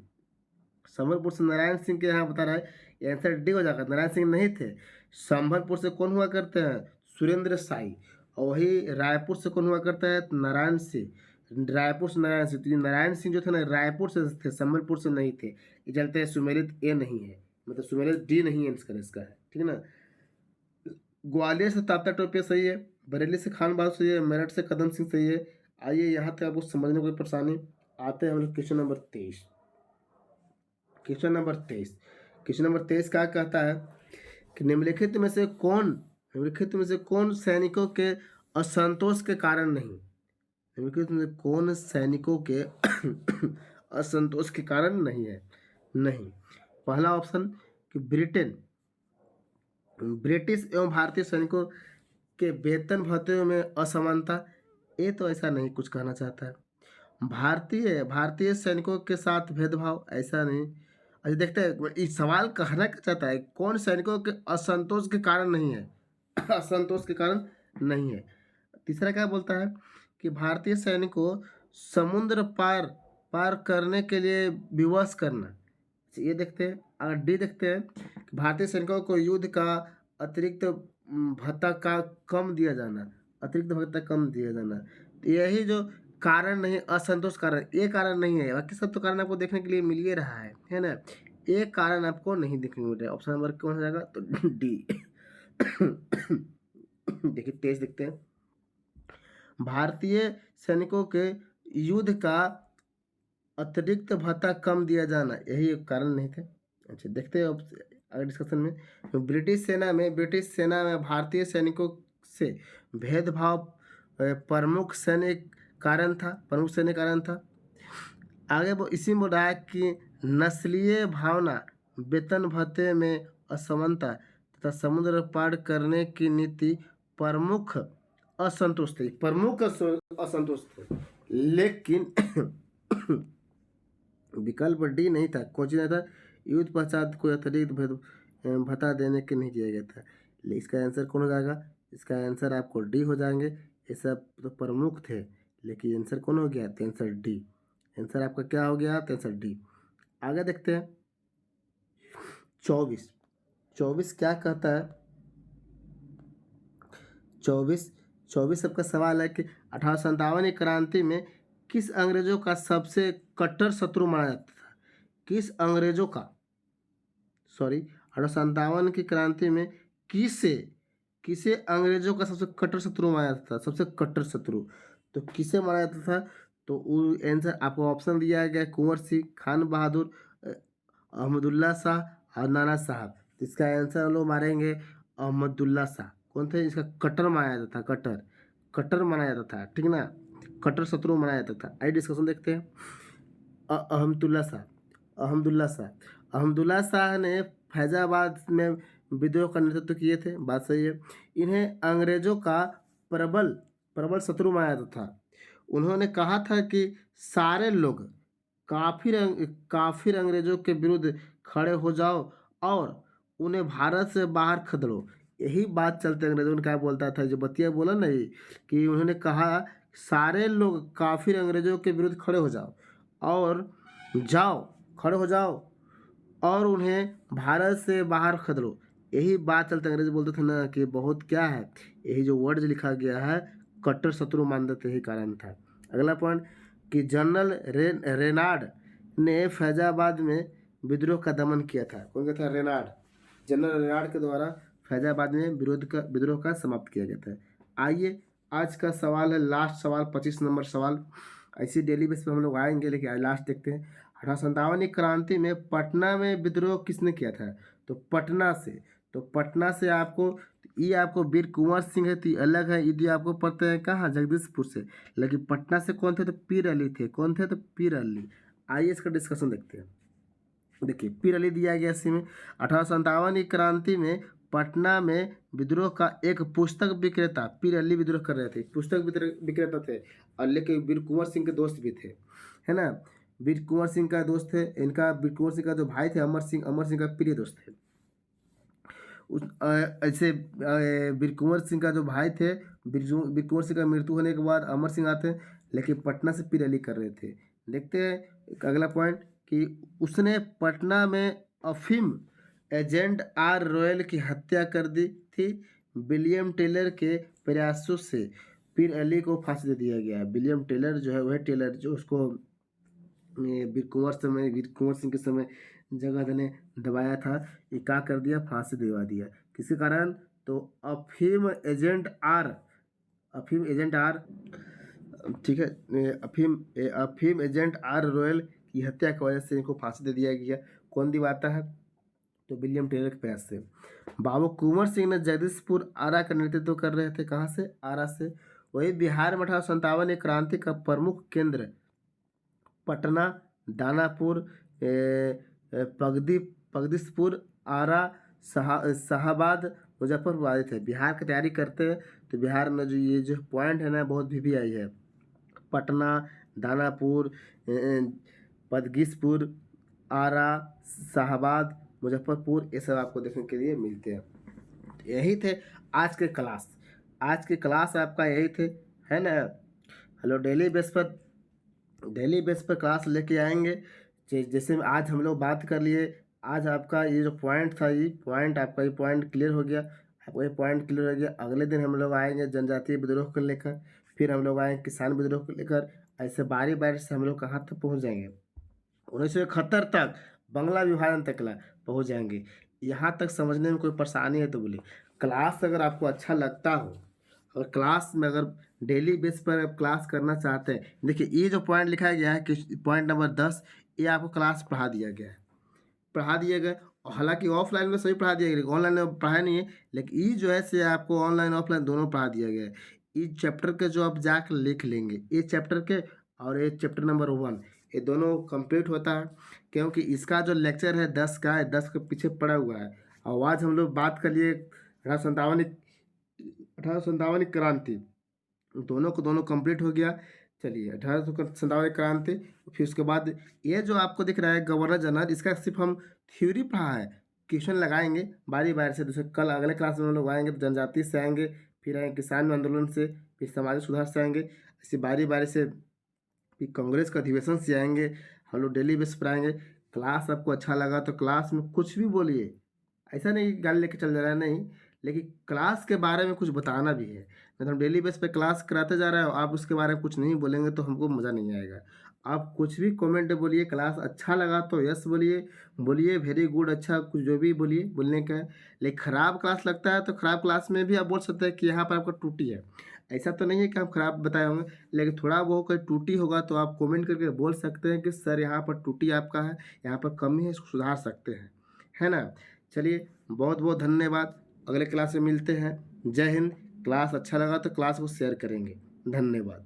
संबलपुर से नारायण सिंह के यहाँ बता रहा है, ये आंसर डी हो जाएगा, नारायण सिंह नहीं थे। संबलपुर से कौन हुआ करते हैं? सुरेंद्र साई। और वही रायपुर से कौन हुआ करता है? नारायण सिंह। रायपुर से नारायण सिंह, तो ये नारायण सिंह जो थे ना रायपुर से थे, संबलपुर से नहीं थे। ये चलते हैं सुमेलित ए नहीं है, मतलब सुमेलित डी नहीं है इसका है, ठीक है ना। ग्वालियर से तात्या टोपे सही है, बरेली से खान बहादुर सही है, मेरठ से कदम सिंह सही है। आइए यहाँ तक आपको समझने में कोई परेशानी? आते हैं हम लोग question number 23। Question number 23, question number 23 क्या कहता है कि निम्नलिखित में से कौन सैनिकों के असंतोष के कारण नहीं? निम्नलिखित में से कौन सैनिकों के असंतोष के कारण नहीं है? नहीं। पहला ऑप्शन कि ब्रिटिश एवं भारतीय सैनिकों के वेतन भत्ते में असमानता, ये तो ऐसा नहीं कुछ कहना चाहता है। भारतीय सैनिकों के साथ भेदभाव, ऐसा नहीं। अच्छा देखते हैं इस सवाल कहना क्या चाहता है, कौन सैनिकों के असंतोष के कारण नहीं है? असंतोष के कारण नहीं है। तीसरा क्या बोलता है कि भारतीय सैनिकों समुद्र पार करने के लिए विवश करना, ये देखते हैं। अगर डी देखते हैं कि भारतीय सैनिकों को युद्ध का अतिरिक्त भत्ता का कम दिया जाना, अतिरिक्त भत्ता कम दिया जाना, तो यही जो कारण नहीं, असंतोष कारण, ये कारण नहीं है। बाकी सब तो कारण आपको देखने के लिए मिल ही रहा है ना। एक कारण आपको नहीं देखने को मिल रहा है। ऑप्शन नंबर कौन हो जाएगा? तो डी। देखिए तेज देखते हैं, भारतीय सैनिकों के युद्ध का अतिरिक्त भत्ता कम दिया जाना, यही एक कारण नहीं थे। अच्छा देखते हैं अब अगर डिस्कशन में, तो ब्रिटिश सेना में भारतीय सैनिकों से भेदभाव प्रमुख सैन्य कारण था। आगे वो इसी में बोल रहा है कि नस्लीय भावना, वेतन भत्ते में असमानता तथा समुद्र पार करने की नीति प्रमुख असंतोष थे। लेकिन विकल्प डी नहीं था, कौन नहीं था? युद्ध पश्चात कोई अतिरिक्त भत्ता देने के नहीं दिया गया था। इसका आंसर कौन हो जाएगा? इसका आंसर आपको डी हो जाएंगे। ये सब तो प्रमुख थे, लेकिन आंसर कौन हो गया? तो आंसर डी। आंसर आपका क्या हो गया? तो आंसर डी। आगे देखते हैं 24 क्या कहता है? 24 सबका सवाल है कि 1857 की क्रांति में किस अंग्रेजों का सबसे कट्टर शत्रु माना जाता था? किस अंग्रेजों का 1857 की क्रांति में किसे अंग्रेजों का सबसे कट्टर शत्रु माना जाता था? सबसे कट्टर शत्रु तो किसे माना जाता था? तो आंसर आपको ऑप्शन दिया गया, कुंवर सिंह, खान बहादुर, अहमदुल्ला शाह और नाना साहब। इसका आंसर हम लोग मारेंगे अहमदुल्ला शाह। कौन थे? इसका कट्टर माना जाता था, कट्टर माना जाता था, ठीक ना, कट्टर शत्रु माना जाता था। आइए डिस्कशन देखते हैं। अहमदुल्ला शाह ने फैजाबाद में विद्रोह का नेतृत्व किए थे, बात सही है। इन्हें अंग्रेजों का प्रबल शत्रु माना जाता था। उन्होंने कहा था कि सारे लोग काफिर अंग्रेजों के विरुद्ध खड़े हो जाओ और उन्हें भारत से बाहर खदेड़ो। यही बात चलते अंग्रेजों ने क्या बोलता था, जो बतिया बोला ना ये, कि उन्होंने कहा सारे लोग काफिर अंग्रेजों के विरुद्ध खड़े हो जाओ और उन्हें भारत से बाहर खदेड़ो। यही बात चलते अंग्रेज बोलते थे ना कि बहुत क्या है, यही जो वर्ड लिखा गया है कट्टर शत्रु मानते थे, यही कारण था। अगला पॉइंट कि जनरल रेनाड ने फैजाबाद में विद्रोह का दमन किया था। कौन था? रेनाड। जनरल रेनाड के द्वारा फैजाबाद में विद्रोह का समाप्त किया गया था। आइए आज का सवाल है, लास्ट सवाल, 25 नंबर सवाल। ऐसी डेली बेस पे हम लोग आएंगे, लेकिन आज लास्ट देखते हैं। 1857 की क्रांति में पटना में विद्रोह किसने किया था? तो पटना से। तो पटना से आपको, ये आपको वीर कुंवर सिंह है तो ये अलग है, ये आपको पढ़ते हैं कहाँ, जगदीशपुर से। लेकिन पटना से कौन थे? तो पीर अली थे। कौन थे? तो पीर अली। आइए इसका डिस्कशन देखते हैं। देखिए पीर अली दिया गया इसी में। 1857 की क्रांति में पटना में विद्रोह का एक पुस्तक विक्रेता, पीर अली विद्रोह कर रहे थे, पुस्तक विक्रेता थे, और लेकिन वीर कुंवर सिंह के दोस्त भी थे, है ना। वीर कुंवर सिंह का दोस्त थे, इनका वीर कुंवर सिंह का जो भाई थे अमर सिंह का प्रिय दोस्त थे। ऐसे वीर कुंवर सिंह का जो भाई थे, वीर कुंवर सिंह का मृत्यु होने के बाद अमर सिंह आते हैं, लेकिन पटना से पीर अली कर रहे थे। देखते हैं अगला पॉइंट कि उसने पटना में अफीम एजेंट आर रॉयल की हत्या कर दी थी। विलियम टेलर के प्रयासों से पीर अली को फांसी दे दिया गया। विलियम टेलर जो है, वह टेलर जो उसको वीर कुंवर सिंह के समय जगह ने दबाया था, ये क्या कर दिया, फांसी दिलवा दिया। किसी कारण? तो अफीम एजेंट आर, ठीक है, अफीम एजेंट आर रॉयल की हत्या की वजह से इनको फांसी दे दिया गया। कौन दिवाता है? तो विलियम टेलर के प्रयास से। बाबू कुंवर सिंह ने जगदीशपुर आरा का नेतृत्व कर रहे थे। कहाँ से? आरा से। वही बिहार में 1857 एक क्रांति का प्रमुख केंद्र पटना, दानापुर, पगदीसपुर, आरा, शाहाबाद, मुजफ्फरपुर आदि थे। बिहार की तैयारी करते हैं तो बिहार में जो ये जो पॉइंट है ना, बहुत भी आई है। पटना, दानापुर, पगदीसपुर, आरा, शाहाबाद, मुजफ्फरपुर, ये सब आपको देखने के लिए मिलते हैं। यही थे आज के क्लास। आज के क्लास आपका यही थे, है ना। हेलो, डेली बेस पर क्लास लेके आएंगे। जैसे आज हम लोग बात कर लिए, आज आपका ये जो पॉइंट था, ये पॉइंट क्लियर हो गया। आपको ये पॉइंट क्लियर हो गया। अगले दिन हम लोग आएंगे जनजातीय विद्रोह को लेकर, फिर हम लोग आएंगे किसान विद्रोह को लेकर। ऐसे बारी बारी से हम लोग कहाँ तक पहुँच जाएंगे? 1971 तक बंगला विभाजन तक पहुँच जाएंगे। यहाँ तक समझने में कोई परेशानी है तो बोलिए। क्लास अगर आपको अच्छा लगता हो, और क्लास में अगर डेली बेस पर आप क्लास करना चाहते हैं, देखिए ये जो पॉइंट लिखा गया है कि पॉइंट नंबर 10, ये आपको क्लास पढ़ा दिया गया। और हालांकि ऑफलाइन में सभी पढ़ा दिया गया, ऑनलाइन में पढ़ाया नहीं है, लेकिन ये जो है से आपको ऑनलाइन ऑफलाइन दोनों पढ़ा दिया गया है। इस चैप्टर के जो आप जाकर लिख लेंगे, ये चैप्टर के और ये चैप्टर नंबर 1, ये दोनों कंप्लीट होता है, क्योंकि इसका जो लेक्चर है 10 का है, 10 के पीछे पड़ा हुआ है। और आज हम लोग बात कर लिए 1857 क्रांति, दोनों को दोनों कंप्लीट हो गया। चलिए 1857 क्रांति, फिर उसके बाद ये जो आपको दिख रहा है गवर्नर जनरल, इसका सिर्फ हम थ्योरी पढ़ा है, क्वेश्चन लगाएंगे बारी बारी से। दूसरे कल अगले क्लास में हम लोग आएंगे तो जनजाति से आएंगे, फिर आएंगे किसान आंदोलन से, फिर सामाजिक सुधार से आएंगे, ऐसे बारी बारी से फिर कांग्रेस का अधिवेशन से आएंगे। हम लोग डेली बेस पर आएंगे। क्लास आपको अच्छा लगा तो क्लास में कुछ भी बोलिए, ऐसा नहीं कि गाली लेके चल जा रहा है, नहीं, लेकिन क्लास के बारे में कुछ बताना भी है। नहीं तो हम डेली बेस पे क्लास कराते जा रहे हैं, आप उसके बारे में कुछ नहीं बोलेंगे तो हमको मज़ा नहीं आएगा। आप कुछ भी कमेंट बोलिए, क्लास अच्छा लगा तो यस बोलिए, बोलिए वेरी गुड, अच्छा कुछ जो भी बोलिए, बोलने का है। लेकिन ख़राब क्लास लगता है तो ख़राब क्लास में भी आप बोल सकते हैं कि यहाँ पर आपका टूटी है। ऐसा तो नहीं है कि हम ख़राब बताए होंगे, लेकिन थोड़ा बहुत कोई टूटी होगा तो आप कमेंट करके बोल सकते हैं कि सर यहाँ पर टूटी आपका है, यहाँ पर कमी है, इसको सुधार सकते हैं, है ना। चलिए बहुत बहुत धन्यवाद। अगले क्लास में मिलते हैं। जय हिंद। क्लास अच्छा लगा तो क्लास को शेयर करेंगे। धन्यवाद।